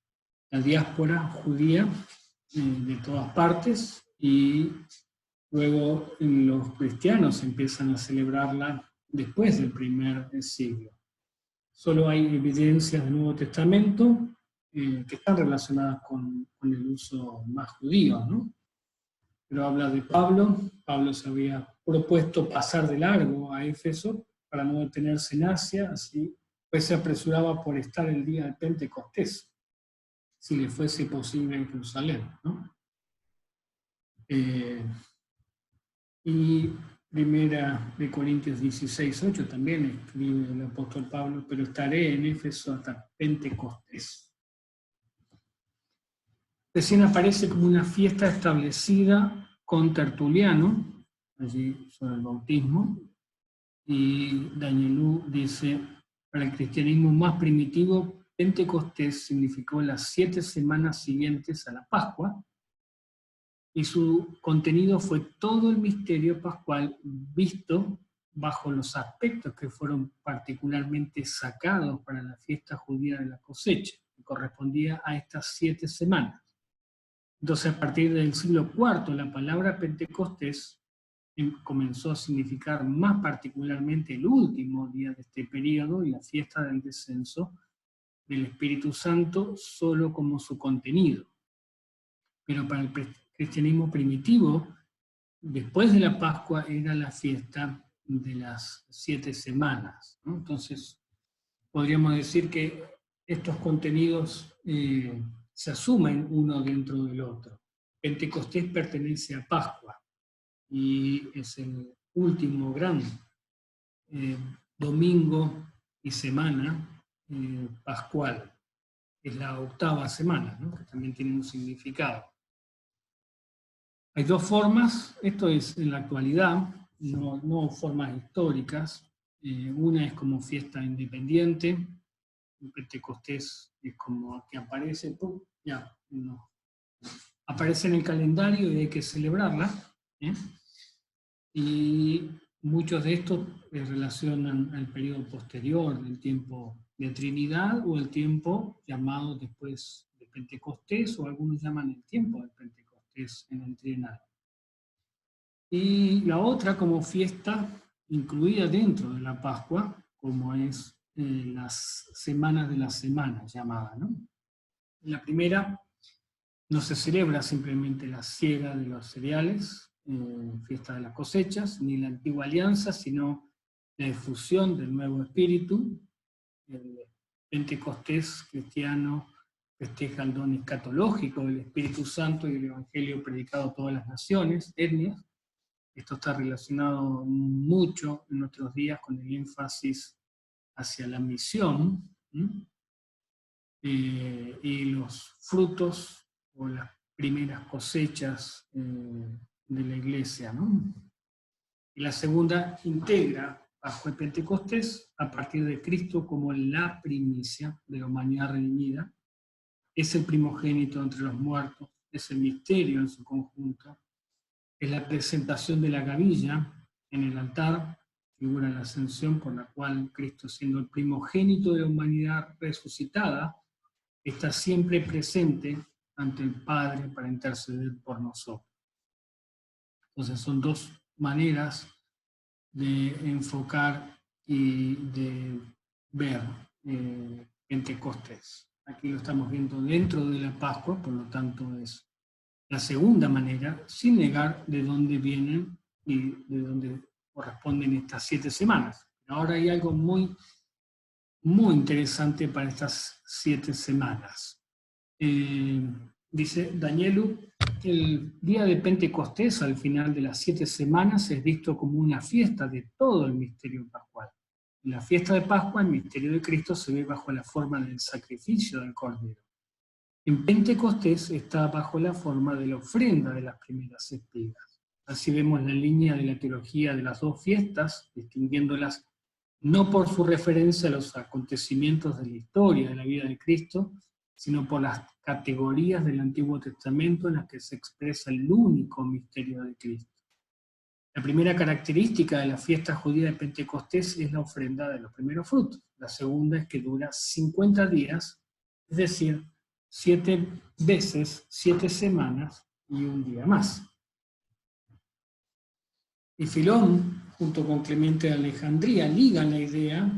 la diáspora judía, de todas partes, y luego los cristianos empiezan a celebrarla después del primer siglo. Solo hay evidencias del Nuevo Testamento que están relacionadas con el uso más judío, ¿no? Pero habla de Pablo. Pablo se había propuesto pasar de largo a Éfeso para no detenerse en Asia, así pues se apresuraba por estar el día de Pentecostés, si le fuese posible en Jerusalén, ¿no? Y Primera de Corintios 16:8 también escribe el apóstol Pablo: pero estaré en Éfeso hasta Pentecostés. Recién aparece como una fiesta establecida con Tertuliano, allí sobre el bautismo, y Danielú dice: para el cristianismo más primitivo, Pentecostés significó las 7 semanas siguientes a la Pascua, y su contenido fue todo el misterio pascual visto bajo los aspectos que fueron particularmente sacados para la fiesta judía de la cosecha, que correspondía a estas 7 semanas. Entonces, a partir del siglo IV, la palabra Pentecostés comenzó a significar más particularmente el último día de este periodo y la fiesta del descenso del Espíritu Santo solo como su contenido. Pero para el cristianismo primitivo, después de la Pascua era la fiesta de las 7 semanas, ¿no? Entonces, podríamos decir que estos contenidos se asumen uno dentro del otro. Pentecostés pertenece a Pascua y es el último gran domingo y semana pascual. Es la 8ª semana, ¿no? Que también tiene un significado. Hay 2 formas, esto es en la actualidad, no formas históricas. Una es como fiesta independiente, el Pentecostés es como que aparece, ya, aparece en el calendario y hay que celebrarla, ¿eh? Y muchos de estos relacionan al periodo posterior del tiempo de Trinidad o el tiempo llamado después de Pentecostés, o algunos llaman el tiempo de Pentecostés en el trienal. Y la otra como fiesta incluida dentro de la Pascua, como es las semanas de la semana llamada, ¿no? La primera no se celebra simplemente la siega de los cereales, fiesta de las cosechas, ni la antigua alianza, sino la efusión del nuevo espíritu. El Pentecostés cristiano festeja el don escatológico del Espíritu Santo y el Evangelio predicado a todas las naciones, etnias. Esto está relacionado mucho en nuestros días con el énfasis hacia la misión, y los frutos o las primeras cosechas de la iglesia, ¿no? Y la segunda integra bajo el Pentecostés a partir de Cristo como la primicia de la humanidad redimida. Es el primogénito entre los muertos, es el misterio en su conjunto, es la presentación de la gavilla en el altar, figura la ascensión por la cual Cristo, siendo el primogénito de la humanidad resucitada, está siempre presente ante el Padre para interceder por nosotros. Entonces son dos maneras de enfocar y de ver Pentecostés. Aquí lo estamos viendo dentro de la Pascua, por lo tanto es la segunda manera, sin negar de dónde vienen y de dónde corresponden estas 7 semanas. Ahora hay algo muy interesante para estas 7 semanas. Dice Danielu, el día de Pentecostés, al final de las 7 semanas, es visto como una fiesta de todo el misterio pascual. En la fiesta de Pascua, el misterio de Cristo se ve bajo la forma del sacrificio del Cordero. En Pentecostés está bajo la forma de la ofrenda de las primeras espigas. Así vemos la línea de la teología de las dos fiestas, distinguiéndolas no por su referencia a los acontecimientos de la historia de la vida de Cristo, sino por las categorías del Antiguo Testamento en las que se expresa el único misterio de Cristo. La primera característica de la fiesta judía de Pentecostés es la ofrenda de los primeros frutos. La segunda es que dura 50 días, es decir, 7 veces, 7 semanas y un día más. Y Filón, junto con Clemente de Alejandría, ligan la idea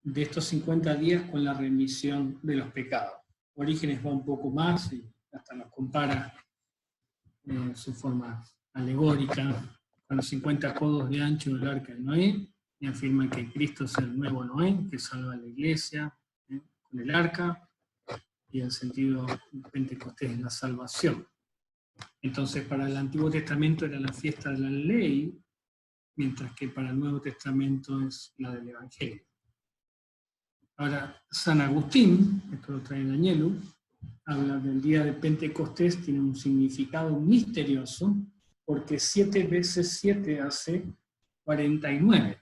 de estos 50 días con la remisión de los pecados. Orígenes va un poco más y hasta nos compara su forma alegórica con los 50 codos de ancho del arca de Noé, y afirma que Cristo es el nuevo Noé, que salva a la iglesia con el arca, y el sentido de Pentecostés es la salvación. Entonces, para el Antiguo Testamento era la fiesta de la ley, mientras que para el Nuevo Testamento es la del Evangelio. Ahora, San Agustín, esto lo trae Danielu, habla del día de Pentecostés, tiene un significado misterioso, porque 7 veces 7 hace 49.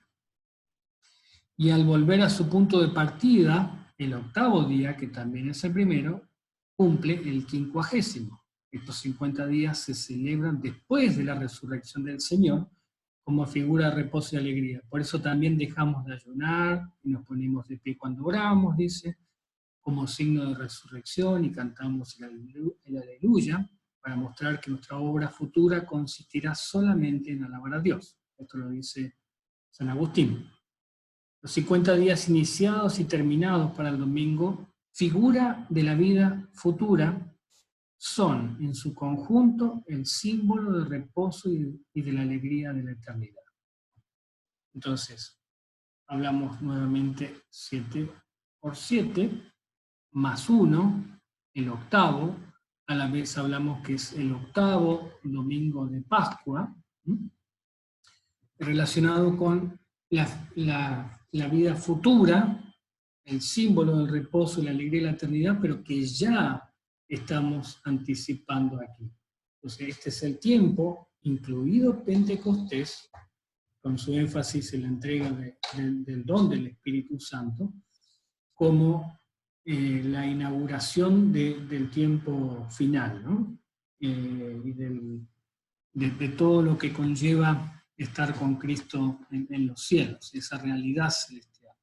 Y al volver a su punto de partida, el octavo día, que también es el primero, cumple el 50. Estos 50 días se celebran después de la resurrección del Señor, como figura de reposo y alegría. Por eso también dejamos de ayunar y nos ponemos de pie cuando oramos, dice, como signo de resurrección, y cantamos el aleluya, para mostrar que nuestra obra futura consistirá solamente en alabar a Dios. Esto lo dice San Agustín. Los 50 días iniciados y terminados para el domingo, figura de la vida futura, son en su conjunto el símbolo de reposo y de la alegría de la eternidad. Entonces, hablamos nuevamente 7 por 7, más 1, el octavo, a la vez hablamos que es el octavo domingo de Pascua, relacionado con la vida futura, el símbolo del reposo y la alegría de la eternidad, pero que ya estamos anticipando aquí. Entonces, este es el tiempo, incluido Pentecostés, con su énfasis en la entrega del don del Espíritu Santo, como la inauguración del tiempo final, ¿no? y de todo lo que conlleva estar con Cristo en los cielos, esa realidad celestial.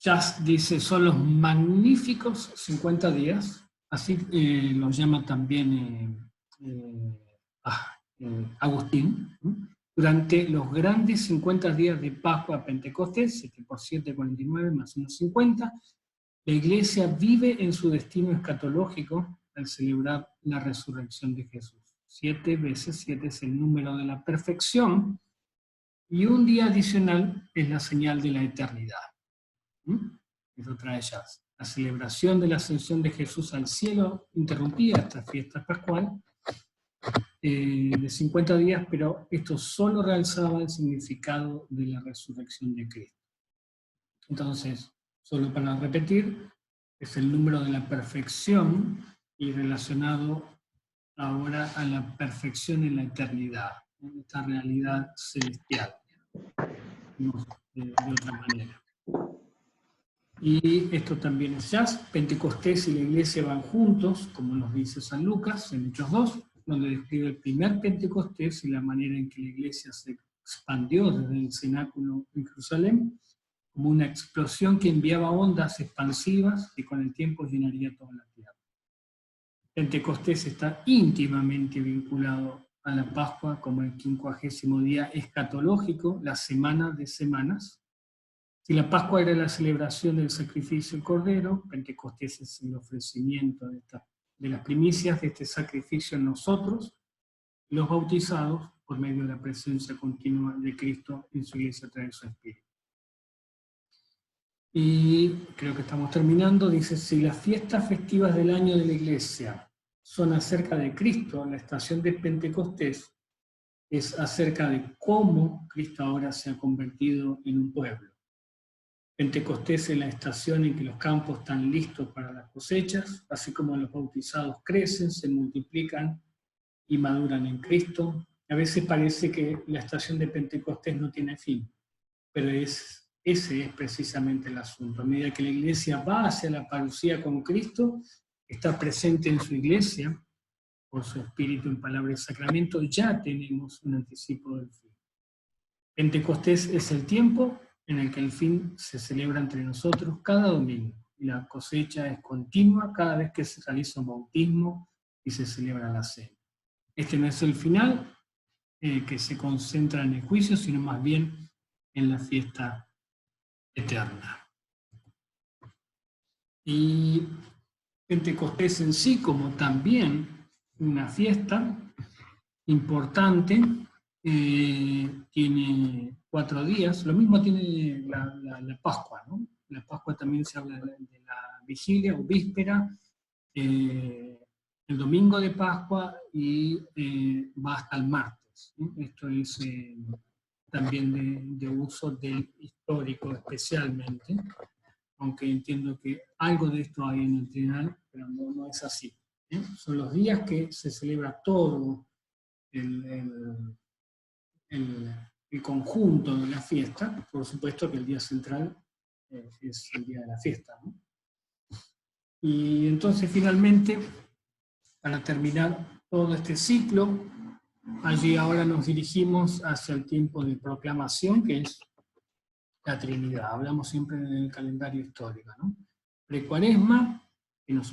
Jas dice, son los magníficos 50 días, así los llama también Agustín, durante los grandes 50 días de Pascua, Pentecostés, 7 por 7, 49, más unos 50, la Iglesia vive en su destino escatológico al celebrar la resurrección de Jesús. 7 veces 7 es el número de la perfección, y un día adicional es la señal de la eternidad. Eso trae Jas. La celebración de la ascensión de Jesús al cielo interrumpía esta fiesta pascual de 50 días, pero esto solo realzaba el significado de la resurrección de Cristo. Entonces, solo para repetir, es el número de la perfección y relacionado ahora a la perfección en la eternidad, en esta realidad celestial, no, de otra manera. Y esto también es Jas. Pentecostés y la Iglesia van juntos, como nos dice San Lucas en Hechos 2, donde describe el primer Pentecostés y la manera en que la Iglesia se expandió desde el cenáculo en Jerusalén, como una explosión que enviaba ondas expansivas y con el tiempo llenaría toda la tierra. Pentecostés está íntimamente vinculado a la Pascua como el 50º día escatológico, la semana de semanas. Si la Pascua era la celebración del sacrificio del Cordero, Pentecostés es el ofrecimiento de las primicias de este sacrificio en nosotros, los bautizados, por medio de la presencia continua de Cristo en su Iglesia a través de su Espíritu. Y creo que estamos terminando. Dice, si las fiestas festivas del año de la Iglesia son acerca de Cristo, la estación de Pentecostés es acerca de cómo Cristo ahora se ha convertido en un pueblo. Pentecostés es la estación en que los campos están listos para las cosechas, así como los bautizados crecen, se multiplican y maduran en Cristo. A veces parece que la estación de Pentecostés no tiene fin, pero ese es precisamente el asunto. A medida que la Iglesia va hacia la parucía con Cristo, está presente en su Iglesia, por su Espíritu en palabra y sacramento, ya tenemos un anticipo del fin. Pentecostés es el tiempo en el que el fin se celebra entre nosotros cada domingo, y la cosecha es continua cada vez que se realiza un bautismo y se celebra la cena. Este no es el final, que se concentra en el juicio, sino más bien en la fiesta eterna. Y Pentecostés en sí, como también una fiesta importante, tiene 4 días, lo mismo tiene la Pascua, ¿no? La Pascua también se habla de la vigilia o víspera, el domingo de Pascua, y va hasta el martes, ¿no? Esto es también de uso del histórico especialmente, aunque entiendo que algo de esto hay en el trinal, pero no es así, ¿eh? Son los días que se celebra todo el conjunto de la fiesta. Por supuesto que el día central es el día de la fiesta, ¿no? Y entonces finalmente, para terminar todo este ciclo, allí ahora nos dirigimos hacia el tiempo de proclamación, que es la Trinidad. Hablamos siempre del calendario histórico, ¿no? Precuaresma, que nos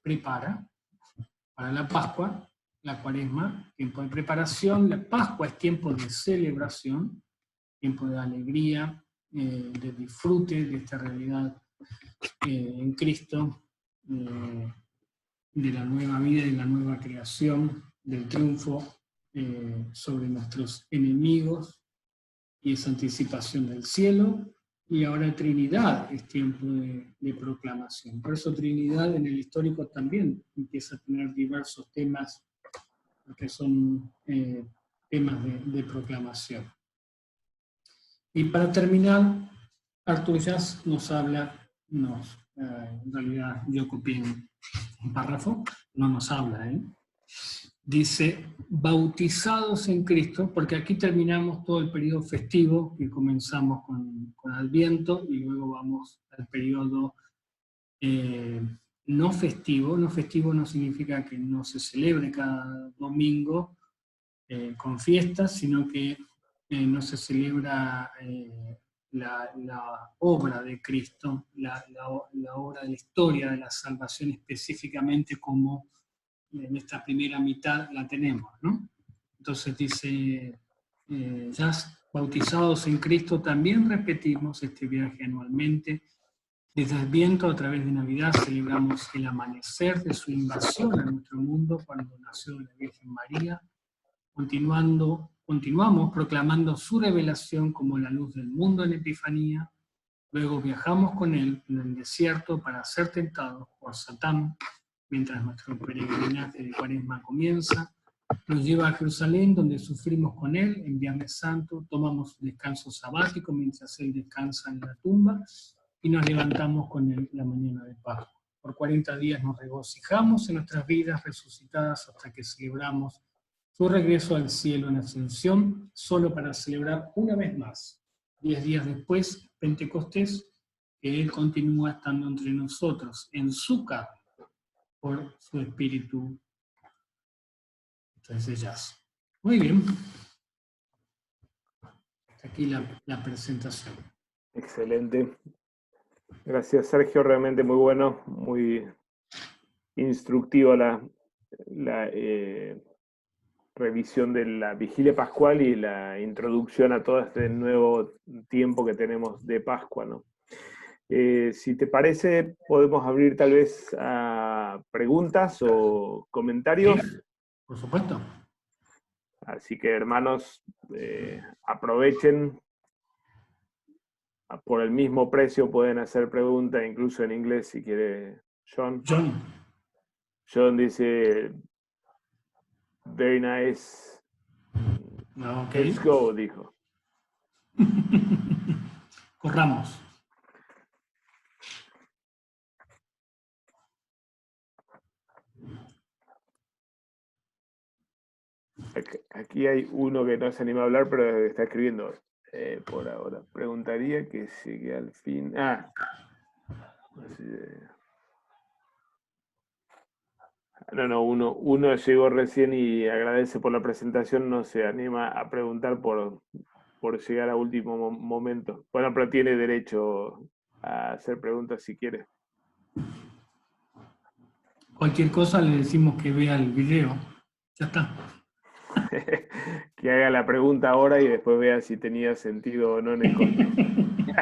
prepara para la Pascua. La Cuaresma, tiempo de preparación. La Pascua es tiempo de celebración, tiempo de alegría, de disfrute de esta realidad en Cristo, de la nueva vida y de la nueva creación, del triunfo sobre nuestros enemigos, y esa anticipación del cielo. Y ahora Trinidad es tiempo de proclamación. Por eso Trinidad en el histórico también empieza a tener diversos temas que son temas de proclamación. Y para terminar, Arthur Jas nos habla, en realidad yo copié un párrafo, no nos habla, dice, bautizados en Cristo, porque aquí terminamos todo el periodo festivo, que comenzamos con Adviento, y luego vamos al periodo no festivo. No festivo no significa que no se celebre cada domingo con fiestas, sino que no se celebra la obra de Cristo, la obra de la historia de la salvación específicamente como en esta primera mitad la tenemos, ¿no? Entonces dice, ya bautizados en Cristo también repetimos este viaje anualmente. Desde Adviento, a través de Navidad, celebramos el amanecer de su invasión a nuestro mundo cuando nació la Virgen María. Continuamos proclamando su revelación como la luz del mundo en Epifanía. Luego viajamos con él en el desierto para ser tentados por Satán, mientras nuestro peregrinaje de Cuaresma comienza. Nos lleva a Jerusalén, donde sufrimos con él en Viernes Santo, tomamos descanso sabático mientras él descansa en la tumba, y nos levantamos con él la mañana de Pascua. Por 40 días nos regocijamos en nuestras vidas resucitadas hasta que celebramos su regreso al cielo en ascensión, solo para celebrar una vez más, 10 días después, Pentecostés, que Él continúa estando entre nosotros, en su carne, por su Espíritu. Entonces ya. Muy bien. Hasta aquí la presentación. Excelente. Gracias, Sergio. Realmente muy bueno, muy instructivo la revisión de la vigilia pascual y la introducción a todo este nuevo tiempo que tenemos de Pascua, ¿no? Si te parece, podemos abrir tal vez a preguntas o comentarios. Sí, por supuesto. Así que, hermanos, aprovechen. Por el mismo precio pueden hacer preguntas, incluso en inglés, si quiere John. John dice, very nice. Okay. Let's go, dijo. Corramos. Aquí hay uno que no se anima a hablar, pero está escribiendo por ahora. Preguntaría que sigue al fin. No, uno llegó recién y agradece por la presentación, no se anima a preguntar por llegar a último momento. Bueno, pero tiene derecho a hacer preguntas si quiere. Cualquier cosa le decimos que vea el video. Ya está. Que haga la pregunta ahora y después vea si tenía sentido o no en el corto.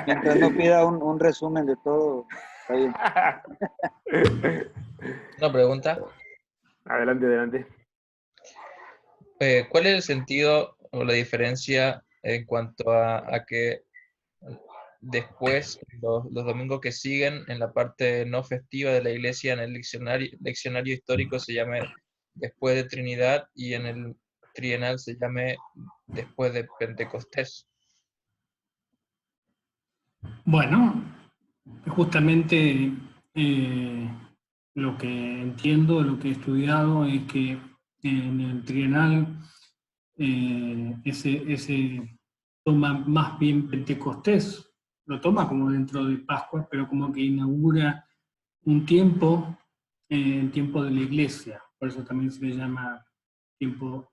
Mientras no pida un resumen de todo, está bien. Una pregunta. Adelante. ¿Cuál es el sentido o la diferencia en cuanto a que después, los domingos que siguen, en la parte no festiva de la iglesia, en el leccionario histórico se llame después de Trinidad y en el trienal se llame después de Pentecostés? Bueno, justamente lo que entiendo, lo que he estudiado es que en el trienal ese toma más bien Pentecostés, lo toma como dentro de Pascua, pero como que inaugura un tiempo, el tiempo de la iglesia, por eso también se le llama tiempo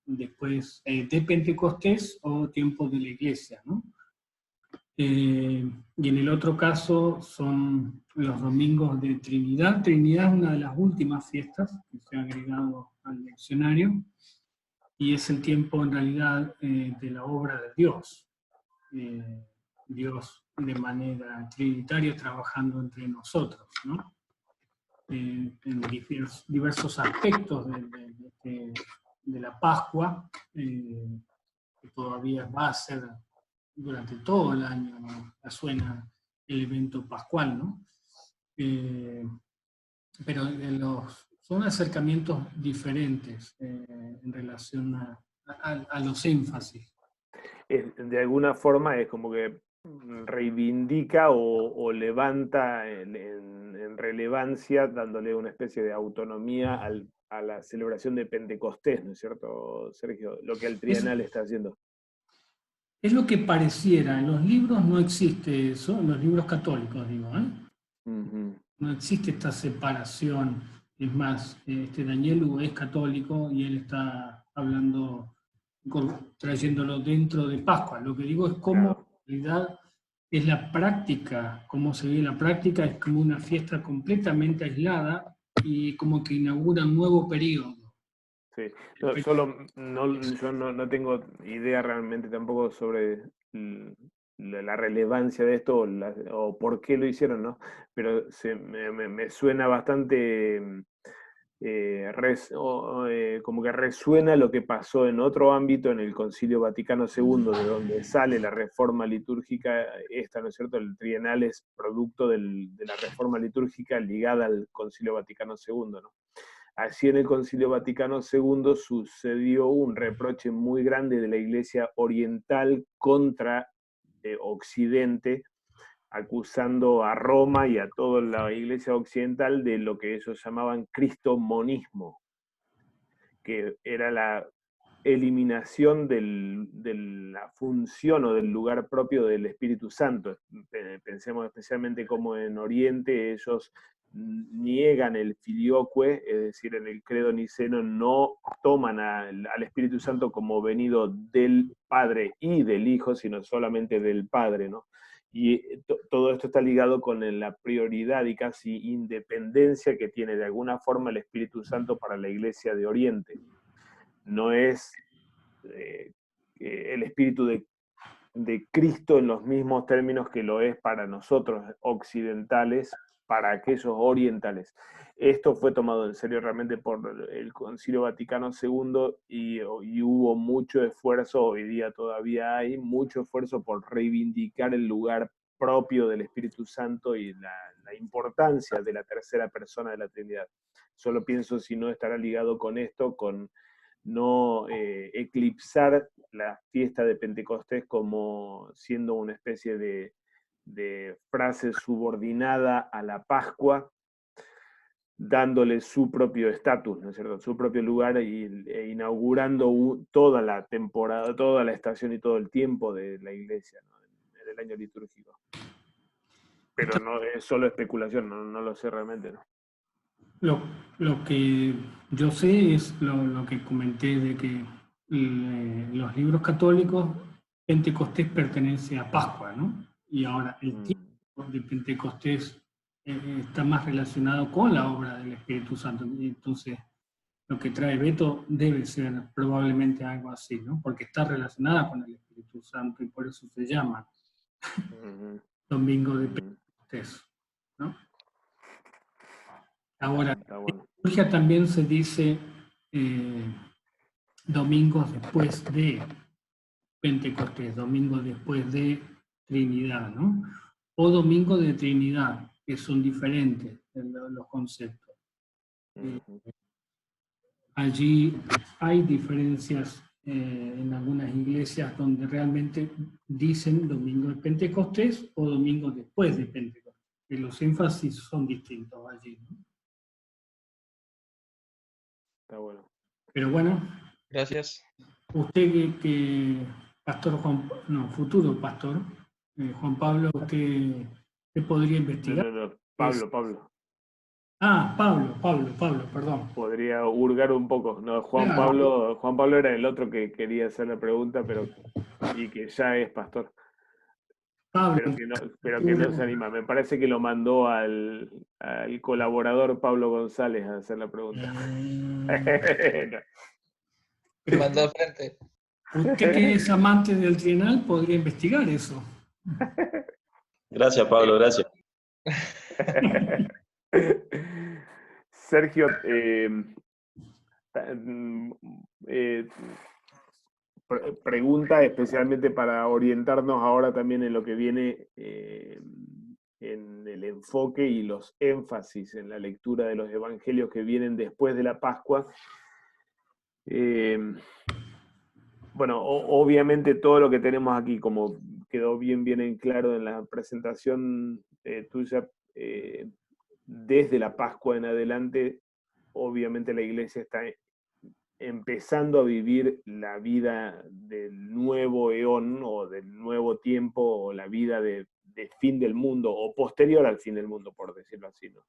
después de Pentecostés o tiempo de la iglesia, ¿no? Y en el otro caso son los domingos de Trinidad. Trinidad es una de las últimas fiestas que se ha agregado al leccionario y es el tiempo en realidad de la obra de Dios. Dios de manera trinitaria trabajando entre nosotros, ¿no? En diversos aspectos de la Pascua, que todavía va a ser durante todo el año, ¿no? Suena el evento pascual, ¿no? Pero son acercamientos diferentes en relación a los énfasis. De alguna forma es como que reivindica o levanta en relevancia, dándole una especie de autonomía a la celebración de Pentecostés, ¿no es cierto, Sergio? Lo que el trienal está haciendo. Es lo que pareciera, en los libros no existe eso, en los libros católicos digo, ¿eh? Uh-huh. no existe esta separación. Es más, Danielu es católico y él está hablando, trayéndolo dentro de Pascua. Lo que digo es cómo en realidad es la práctica, cómo se ve la práctica, es como una fiesta completamente aislada y como que inaugura un nuevo periodo. Sí, yo no tengo idea realmente tampoco sobre la relevancia de esto o por qué lo hicieron, ¿no? Pero me suena bastante como que resuena lo que pasó en otro ámbito en el Concilio Vaticano II, de donde sale la reforma litúrgica, esta, ¿no es cierto? El trienal es producto de la reforma litúrgica ligada al Concilio Vaticano II, ¿no? Así en el Concilio Vaticano II sucedió un reproche muy grande de la Iglesia Oriental contra Occidente, acusando a Roma y a toda la Iglesia Occidental de lo que ellos llamaban cristomonismo, que era la eliminación de la función o del lugar propio del Espíritu Santo. Pensemos especialmente como en Oriente ellos niegan el filioque, es decir, en el credo niceno no toman al Espíritu Santo como venido del Padre y del Hijo, sino solamente del Padre, ¿no? Y todo esto está ligado con la prioridad y casi independencia que tiene de alguna forma el Espíritu Santo para la Iglesia de Oriente. No es el Espíritu de Cristo en los mismos términos que lo es para nosotros occidentales, para aquellos orientales. Esto fue tomado en serio realmente por el Concilio Vaticano II y hubo mucho esfuerzo, hoy día todavía hay mucho esfuerzo por reivindicar el lugar propio del Espíritu Santo y la importancia de la tercera persona de la Trinidad. Solo pienso si no estará ligado con esto, con no eclipsar la fiesta de Pentecostés como siendo una especie de frase subordinada a la Pascua, dándole su propio estatus, ¿no es cierto?, su propio lugar e inaugurando toda la temporada, toda la estación y todo el tiempo de la iglesia, ¿no?, del año litúrgico. Pero no es solo especulación, no lo sé realmente, ¿no? Lo que yo sé es lo que comenté de que los libros católicos, Pentecostés pertenece a Pascua, ¿no? Y ahora el tiempo de Pentecostés está más relacionado con la obra del Espíritu Santo. Y entonces, lo que trae Beto debe ser probablemente algo así, ¿no? Porque está relacionada con el Espíritu Santo y por eso se llama Domingo de Pentecostés, ¿no? Ahora, bueno. en liturgia también se dice domingos después de Pentecostés, domingo después de Trinidad, ¿no? O domingo de Trinidad, que son diferentes los conceptos. Allí hay diferencias en algunas iglesias donde realmente dicen domingo de Pentecostés o domingo después de Pentecostés. Y los énfasis son distintos allí, ¿no? Está bueno. Pero bueno. Gracias. Usted Pastor Juan, no, futuro pastor, Juan Pablo, usted podría investigar. No, Pablo. Ah, Pablo, perdón. Podría hurgar un poco. No, Juan Claro. Pablo era el otro que quería hacer la pregunta, y que ya es pastor. Pablo. Pero que no se anima. Me parece que lo mandó al colaborador Pablo González a hacer la pregunta. Me mandó al frente. Usted que es amante del trienal podría investigar eso. Gracias, Pablo, gracias. Sergio, pregunta especialmente para orientarnos ahora también en lo que viene en el enfoque y los énfasis en la lectura de los evangelios que vienen después de la Pascua. Bueno, obviamente todo lo que tenemos aquí, como quedó bien en claro en la presentación tuya, desde la Pascua en adelante, obviamente la iglesia está empezando a vivir la vida del nuevo eón o del nuevo tiempo o la vida de de fin del mundo, o posterior al fin del mundo, por decirlo así, ¿no?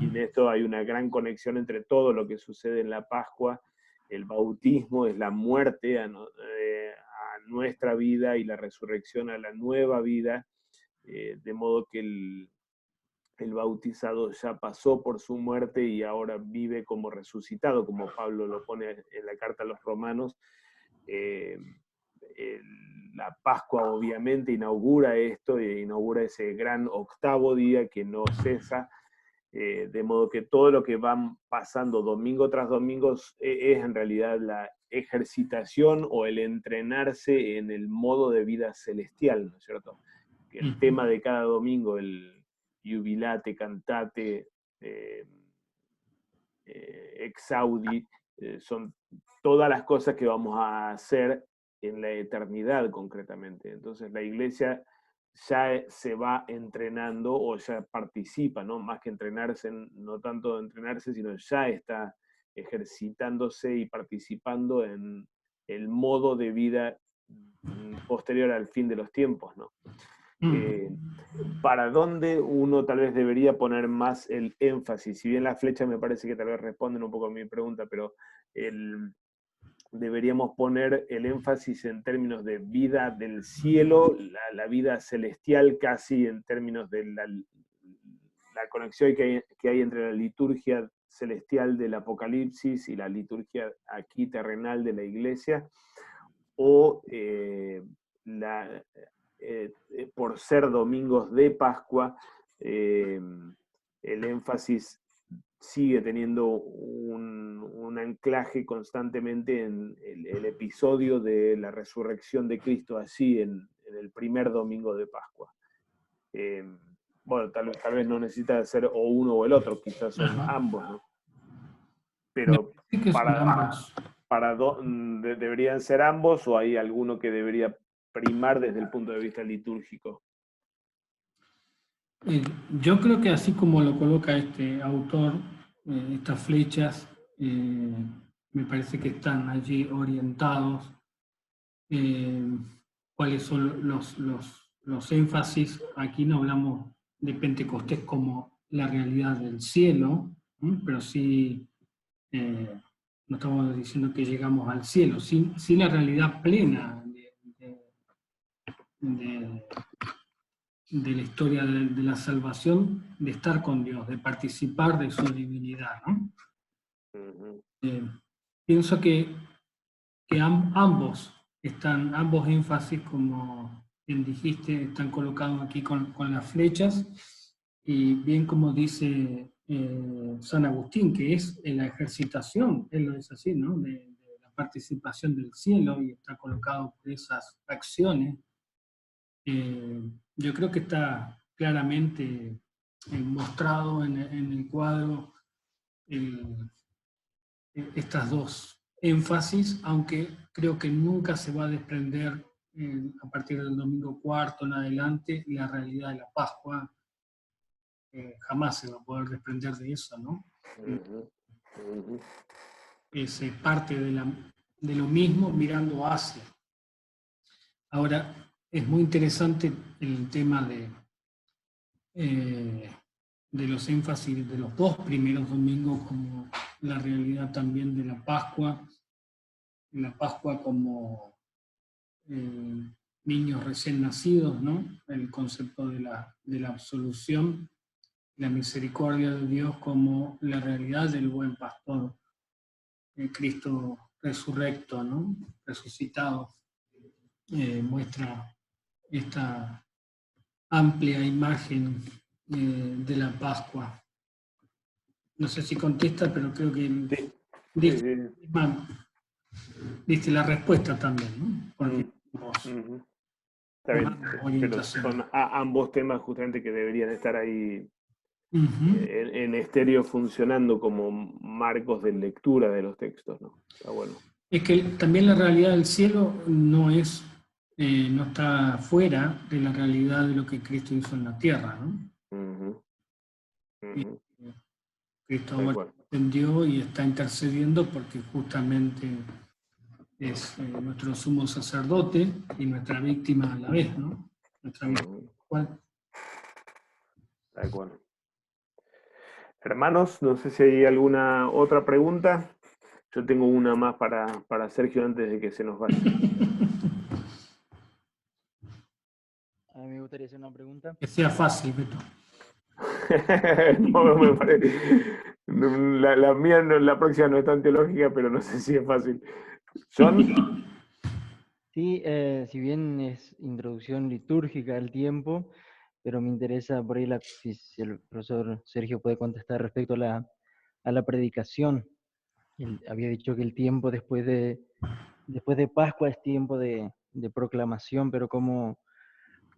Y en esto hay una gran conexión entre todo lo que sucede en la Pascua. El bautismo es la muerte a nuestra vida y la resurrección a la nueva vida, de modo que el bautizado ya pasó por su muerte y ahora vive como resucitado, como Pablo lo pone en la carta a los Romanos. La Pascua obviamente inaugura esto, inaugura ese gran octavo día que no cesa, de modo que todo lo que van pasando domingo tras domingo es en realidad la ejercitación o el entrenarse en el modo de vida celestial, ¿no es cierto? Que el tema de cada domingo, el jubilate, cantate, exaudi, son todas las cosas que vamos a hacer en la eternidad concretamente. Entonces la iglesia ya se va entrenando o ya participa, ¿no? Más que entrenarse, no tanto entrenarse, sino ya está ejercitándose y participando en el modo de vida posterior al fin de los tiempos, ¿no? ¿Para dónde uno tal vez debería poner más el énfasis? Si bien las flechas me parece que tal vez responden un poco a mi pregunta, pero deberíamos poner el énfasis en términos de vida del cielo, la vida celestial, casi en términos de la conexión que hay entre la liturgia celestial del Apocalipsis y la liturgia aquí terrenal de la iglesia, o por ser domingos de Pascua, el énfasis sigue teniendo un anclaje constantemente en el episodio de la resurrección de Cristo allí en el primer domingo de Pascua. Bueno, tal vez no necesita ser o uno o el otro, quizás son ambos, ¿no? Pero ¿deberían ser ambos o hay alguno que debería primar desde el punto de vista litúrgico? Yo creo que así como lo coloca este autor, estas flechas me parece que están allí orientados. ¿Cuáles son los énfasis? Aquí no hablamos de Pentecostés como la realidad del cielo, pero sí no estamos diciendo que llegamos al cielo, sí la realidad plena de la historia de la salvación, de estar con Dios, de participar de su divinidad, ¿no? Pienso que ambos énfasis, como bien dijiste, están colocados aquí con las flechas, y bien como dice San Agustín, que es la ejercitación, él lo dice así, ¿no? De la participación del cielo, y está colocado por esas acciones. Yo creo que está claramente mostrado en el cuadro estas dos énfasis, aunque creo que nunca se va a desprender a partir del domingo cuarto en adelante la realidad de la Pascua. Jamás se va a poder desprender de eso, ¿no? Es parte de lo mismo mirando hacia. Ahora, es muy interesante el tema de los énfasis de los dos primeros domingos, como la realidad también de la Pascua como niños recién nacidos, ¿no? El concepto de la absolución, la misericordia de Dios como la realidad del buen pastor, Cristo resurrecto, ¿no? Resucitado, muestra esta amplia imagen de la Pascua. No sé si contesta, pero creo que diste la respuesta también, ¿no? Porque Está bien, pero son ambos temas justamente que deberían estar ahí en estéreo funcionando como marcos de lectura de los textos, ¿no? Está bueno. Es que también la realidad del cielo no está fuera de la realidad de lo que Cristo hizo en la tierra, ¿no? Cristo ahora entendió y está intercediendo porque justamente es nuestro sumo sacerdote y nuestra víctima a la vez, ¿no? Nuestra víctima. Tal cual. Hermanos, no sé si hay alguna otra pregunta. Yo tengo una más para Sergio antes de que se nos vaya. A mí me gustaría hacer una pregunta. Que sea fácil, Beto. No, me parece. La mía, la próxima no es tan teológica, pero no sé si es fácil. John. Sí, si bien es introducción litúrgica al tiempo, pero me interesa por ahí si el profesor Sergio puede contestar respecto a la predicación. Él había dicho que el tiempo después de Pascua es tiempo de proclamación, pero ¿cómo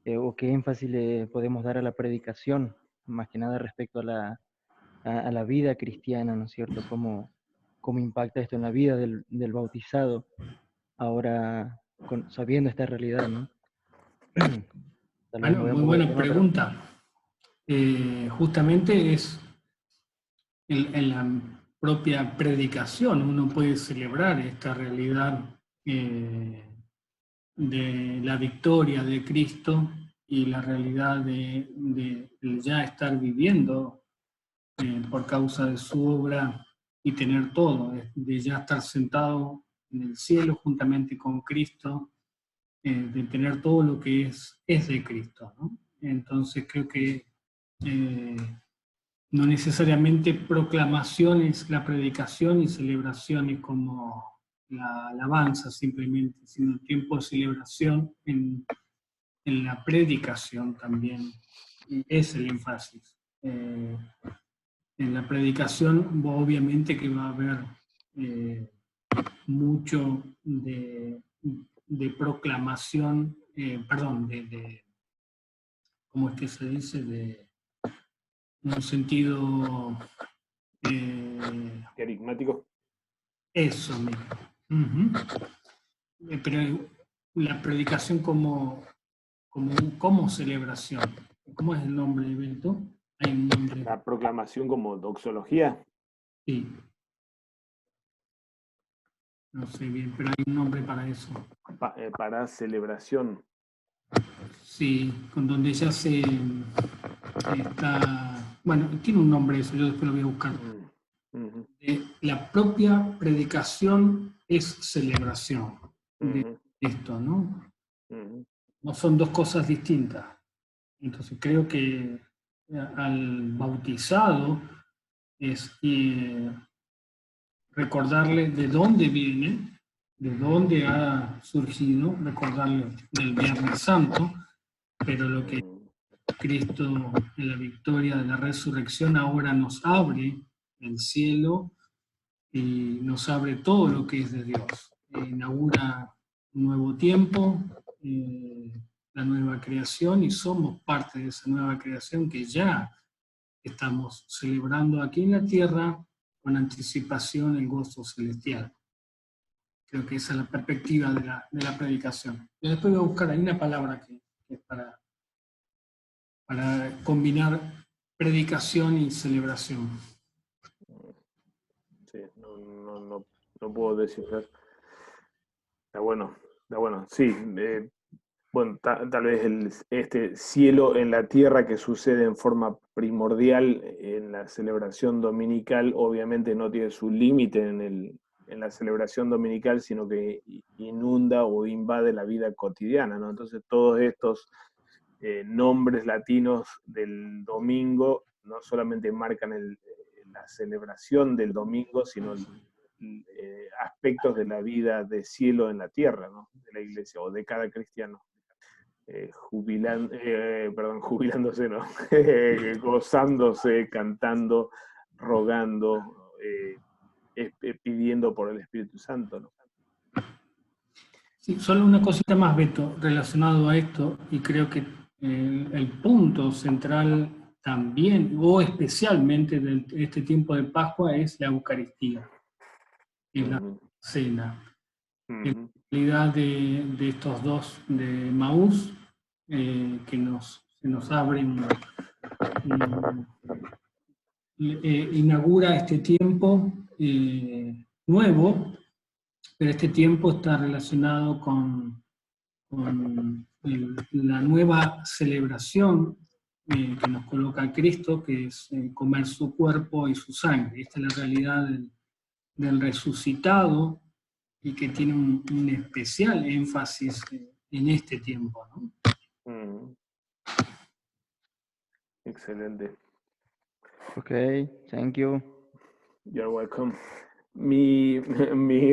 o qué énfasis le podemos dar a la predicación? Más que nada respecto a la vida cristiana, ¿no es cierto? ¿Cómo impacta esto en la vida del bautizado? Ahora, sabiendo esta realidad, ¿no? Tal vez Bueno, muy movemos de buena tema, pero pregunta. Justamente es en la propia predicación uno puede celebrar esta realidad de la victoria de Cristo y la realidad de ya estar viviendo por causa de su obra y tener todo, de ya estar sentado en el cielo juntamente con Cristo, de tener todo lo que es de Cristo, ¿no? Entonces creo que no necesariamente proclamaciones, la predicación y celebraciones como la alabanza simplemente, sino el tiempo de celebración en la predicación también es el énfasis. En la predicación obviamente que va a haber mucho de proclamación, perdón, ¿cómo es que se dice? En un sentido Carismático. eso mismo. Pero la predicación como celebración. ¿Cómo es el nombre del evento? Hay un nombre. La proclamación como doxología. Sí. No sé bien, pero hay un nombre para eso. Para celebración. Sí, con donde ya se está. Bueno, tiene un nombre eso, yo después lo voy a buscar. La propia predicación es celebración de esto, ¿no? No son dos cosas distintas. Entonces creo que al bautizado es recordarle de dónde viene, de dónde ha surgido, recordarle del Viernes Santo, pero lo que Cristo en la victoria de la resurrección ahora nos abre el cielo y nos abre todo lo que es de Dios. Inaugura un nuevo tiempo, la nueva creación, y somos parte de esa nueva creación que ya estamos celebrando aquí en la tierra con anticipación el gozo celestial. Creo que esa es la perspectiva de la predicación. Yo después voy a buscar, hay una palabra que es para combinar predicación y celebración. Sí, no puedo descifrar. Está bueno. Sí, bueno, tal vez este cielo en la tierra que sucede en forma primordial en la celebración dominical, obviamente no tiene su límite en la celebración dominical, sino que inunda o invade la vida cotidiana, ¿no? Entonces todos estos nombres latinos del domingo no solamente marcan la celebración del domingo, sino aspectos de la vida de cielo en la tierra, ¿no? De la iglesia o de cada cristiano. Jubilándose, ¿no? Gozándose, cantando, rogando, pidiendo por el Espíritu Santo, ¿no? Sí, solo una cosita más, Beto, relacionado a esto, y creo que el punto central también, o especialmente de este tiempo de Pascua, es la Eucaristía, es la cena. En realidad de estos dos de Maús, que se nos abren, inaugura este tiempo nuevo, pero este tiempo está relacionado con la nueva celebración que nos coloca Cristo, que es comer su cuerpo y su sangre. Esta es la realidad del resucitado y que tiene un especial énfasis en este tiempo, ¿no? Mm. Excelente. Okay, thank you. You're welcome. Mi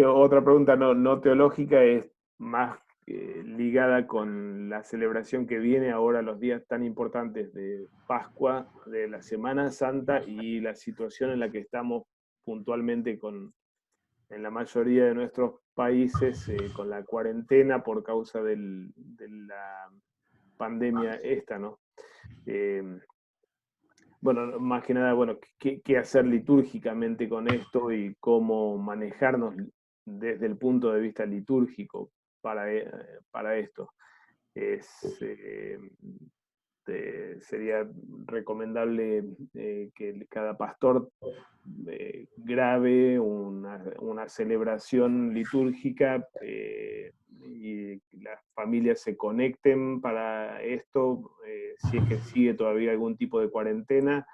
otra pregunta no teológica es más ligada con la celebración que viene ahora, los días tan importantes de Pascua, de la Semana Santa y la situación en la que estamos puntualmente en la mayoría de nuestros países con la cuarentena por causa de la pandemia esta, ¿no? Bueno, más que nada, bueno, qué hacer litúrgicamente con esto y cómo manejarnos desde el punto de vista litúrgico para esto. Sería recomendable que cada pastor grabe una celebración litúrgica y las familias se conecten para esto, si es que sigue todavía algún tipo de cuarentena,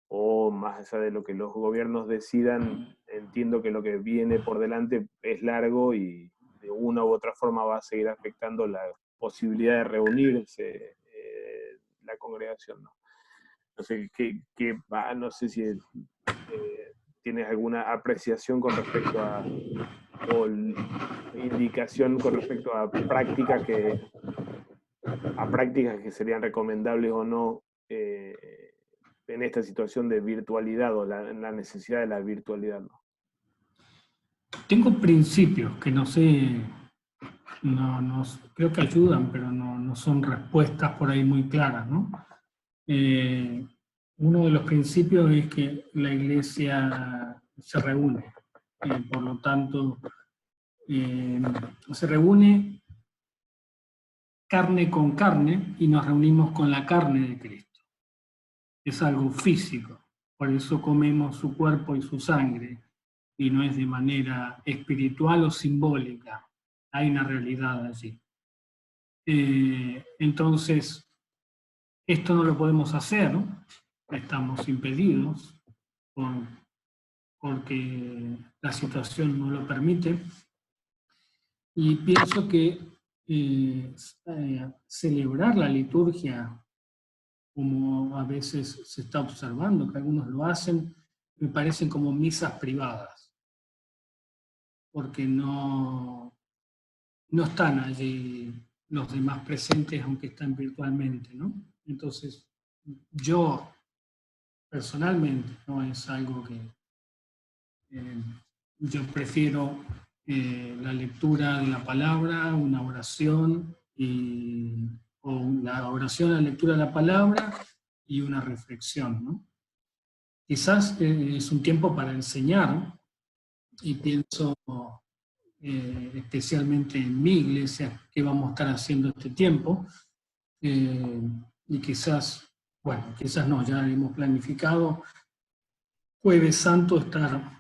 o más allá de lo que los gobiernos decidan, entiendo que lo que viene por delante es largo y de una u otra forma va a seguir afectando la posibilidad de reunirse la congregación, ¿no? No sé, no sé si tienes alguna apreciación con respecto o indicación con respecto a prácticas que serían recomendables o no en esta situación de virtualidad o en la necesidad de la virtualidad, ¿no? Tengo principios que no sé, creo que ayudan, pero no son respuestas por ahí muy claras, ¿no? Uno de los principios es que la iglesia se reúne, por lo tanto, se reúne carne con carne y nos reunimos con la carne de Cristo. Es algo físico, por eso comemos su cuerpo y su sangre, y no es de manera espiritual o simbólica, hay una realidad allí. Entonces, esto no lo podemos hacer, ¿no? Estamos impedidos porque la situación no lo permite, y pienso que celebrar la liturgia, como a veces se está observando, que algunos lo hacen, me parecen como misas privadas, porque no están allí los demás presentes, aunque están virtualmente, ¿no? Entonces, yo personalmente, no es algo que yo prefiero la lectura de la palabra, una oración, o la oración, la lectura de la palabra y una reflexión, ¿no? Quizás es un tiempo para enseñar, y pienso especialmente en mi iglesia, qué vamos a estar haciendo este tiempo, y quizás, bueno, quizás no, ya hemos planificado Jueves Santo estar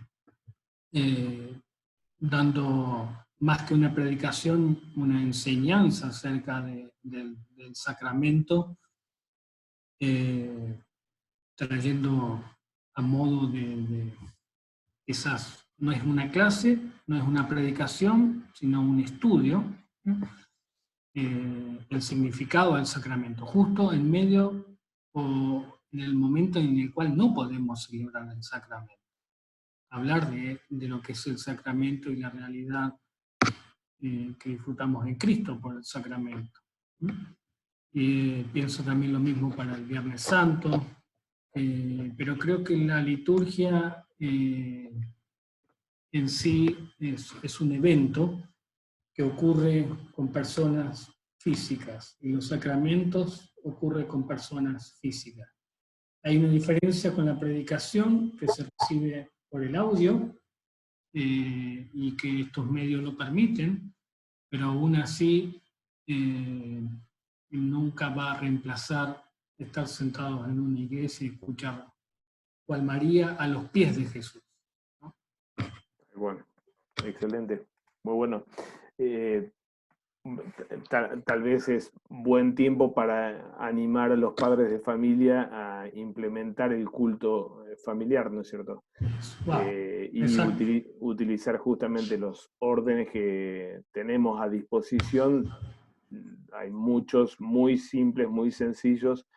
dando más que una predicación, una enseñanza acerca del sacramento, trayendo a modo de quizás no es una clase, no es una predicación, sino un estudio, el significado del sacramento, justo en medio o en el momento en el cual no podemos celebrar el sacramento. Hablar de lo que es el sacramento y la realidad que disfrutamos en Cristo por el sacramento. Pienso también lo mismo para el Viernes Santo, pero creo que la liturgia en sí es un evento que ocurre con personas físicas, y los sacramentos ocurren con personas físicas. Hay una diferencia con la predicación, que se recibe por el audio, y que estos medios lo permiten, pero aún así nunca va a reemplazar estar sentados en una iglesia y escuchar cual María a los pies de Jesús, ¿no? Bueno, excelente, muy bueno. tal vez es buen tiempo para animar a los padres de familia a implementar el culto familiar, ¿no es cierto? Wow, Y exacto. utilizar justamente los órdenes que tenemos a disposición. Hay muchos muy simples, muy sencillos,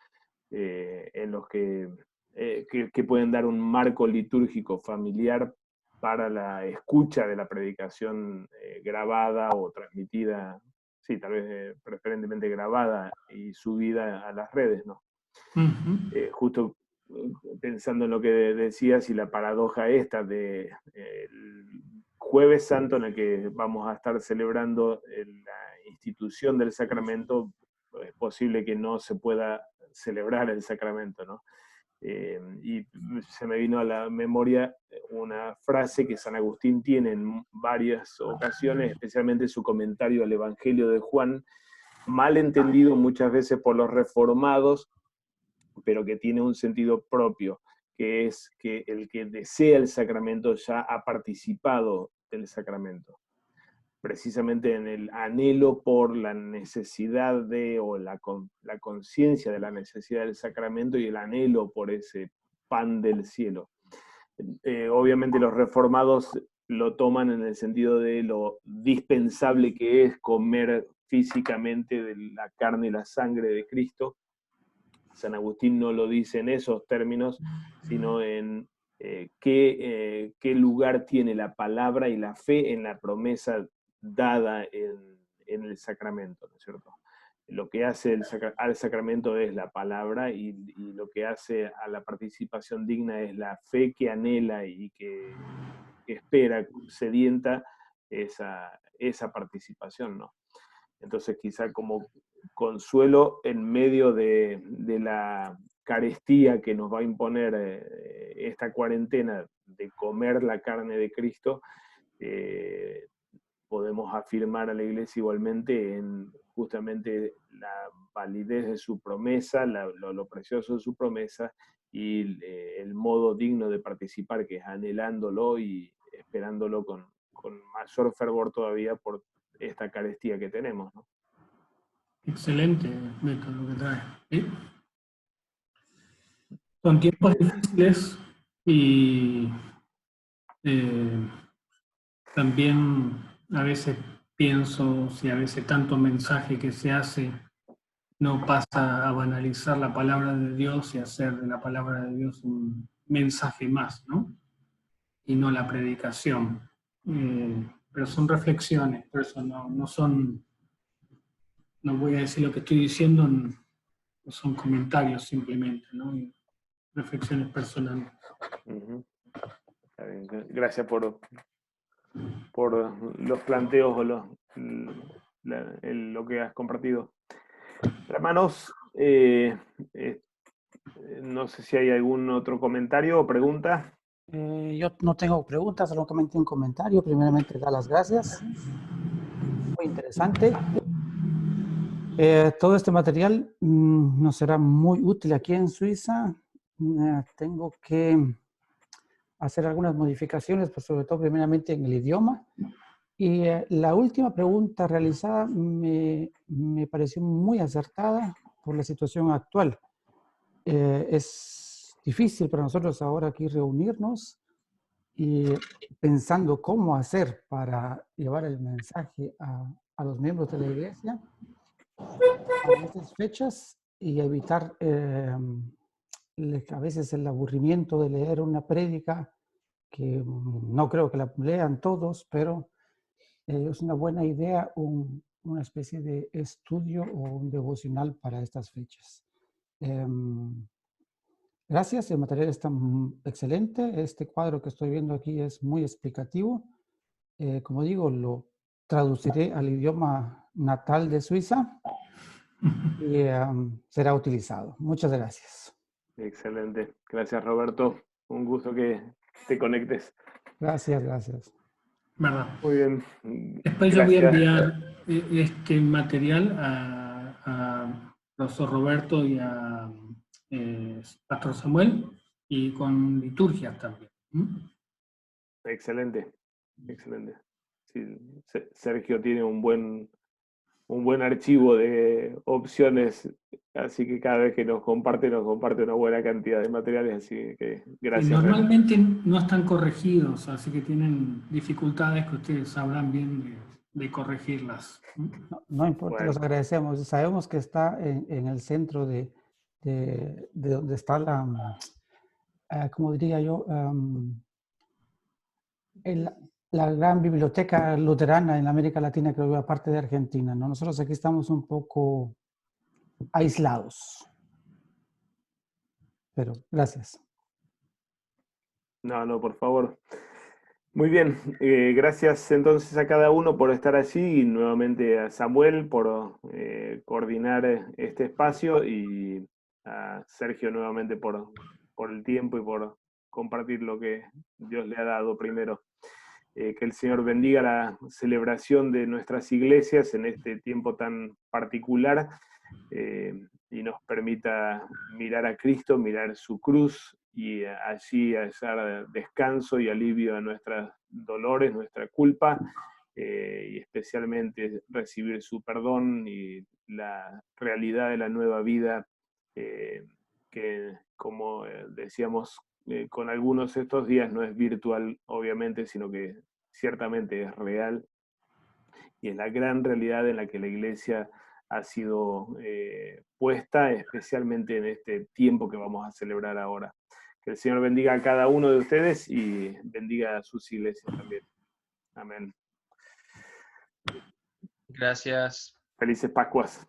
en los que pueden dar un marco litúrgico familiar para la escucha de la predicación grabada o transmitida, sí, tal vez preferentemente grabada y subida a las redes, ¿no? Justo pensando en lo que decías y la paradoja esta de el Jueves Santo en el que vamos a estar celebrando la institución del sacramento, es posible que no se pueda celebrar el sacramento, ¿no? Y se me vino a la memoria una frase que San Agustín tiene en varias ocasiones, especialmente su comentario al Evangelio de Juan, mal entendido muchas veces por los reformados, pero que tiene un sentido propio, que es que el que desea el sacramento ya ha participado del sacramento. Precisamente en el anhelo por la necesidad de, o la conciencia de la necesidad del sacramento y el anhelo por ese pan del cielo. Obviamente los reformados lo toman en el sentido de lo dispensable que es comer físicamente de la carne y la sangre de Cristo. San Agustín no lo dice en esos términos, sino en qué lugar tiene la palabra y la fe en la promesa dada en el sacramento, ¿no es cierto? Lo que hace al sacramento es la palabra y lo que hace a la participación digna es la fe que anhela y que espera sedienta esa participación, ¿no? Entonces quizá como consuelo en medio de la carestía que nos va a imponer esta cuarentena de comer la carne de Cristo, podemos afirmar a la Iglesia igualmente en justamente la validez de su promesa, lo precioso de su promesa y el modo digno de participar, que es anhelándolo y esperándolo con mayor fervor todavía por esta carestía que tenemos, ¿no? Excelente, Beto, lo que trae. ¿Sí? Son tiempos difíciles y también a veces pienso si a veces tanto mensaje que se hace no pasa a banalizar la palabra de Dios y hacer de la palabra de Dios un mensaje más, ¿no? Y no la predicación. Pero son reflexiones, por eso no son, no voy a decir lo que estoy diciendo, no son comentarios simplemente, ¿no? Y reflexiones personales. Uh-huh. Gracias por los planteos o lo que has compartido. Hermanos, no sé si hay algún otro comentario o pregunta. Yo no tengo preguntas, solamente un comentario. Primeramente, dar las gracias. Muy interesante. Todo este material nos será muy útil aquí en Suiza. Tengo que hacer algunas modificaciones, pues sobre todo primeramente en el idioma. Y la última pregunta realizada me pareció muy acertada por la situación actual. Es difícil para nosotros ahora aquí reunirnos y pensando cómo hacer para llevar el mensaje a los miembros de la iglesia para estas fechas y evitar a veces el aburrimiento de leer una prédica que no creo que la lean todos, pero es una buena idea una especie de estudio o un devocional para estas fechas. Gracias, el material está excelente. Este cuadro que estoy viendo aquí es muy explicativo. Como digo, lo traduciré al idioma natal de Suiza y será utilizado. Muchas gracias. Excelente. Gracias, Roberto. Un gusto que te conectes. Gracias, gracias. ¿Verdad? Muy bien. Después yo voy a enviar este material a profesor Roberto y a Pastor Samuel y con liturgias también. Excelente, excelente. Sí, Sergio tiene un buen un buen archivo de opciones, así que cada vez que nos comparte una buena cantidad de materiales, así que Y gracias. normalmente no están corregidos, así que tienen dificultades que ustedes sabrán bien de corregirlas. No importa, Bueno. los agradecemos. Sabemos que está en el centro de donde está ¿cómo diría yo? La gran biblioteca luterana en América Latina, creo que aparte de Argentina, ¿no? Nosotros aquí estamos un poco aislados. Pero gracias. No, por favor. Muy bien, gracias entonces a cada uno por estar allí y nuevamente a Samuel por coordinar este espacio y a Sergio nuevamente por el tiempo y por compartir lo que Dios le ha dado primero. Que el Señor bendiga la celebración de nuestras iglesias en este tiempo tan particular y nos permita mirar a Cristo, mirar su cruz y allí hallar descanso y alivio a nuestros dolores, nuestra culpa, y especialmente recibir su perdón y la realidad de la nueva vida que, como decíamos, con algunos estos días no es virtual, obviamente, sino que ciertamente es real y es la gran realidad en la que la iglesia ha sido puesta, especialmente en este tiempo que vamos a celebrar ahora. Que el Señor bendiga a cada uno de ustedes y bendiga a sus iglesias también. Amén. Gracias. Felices Pascuas.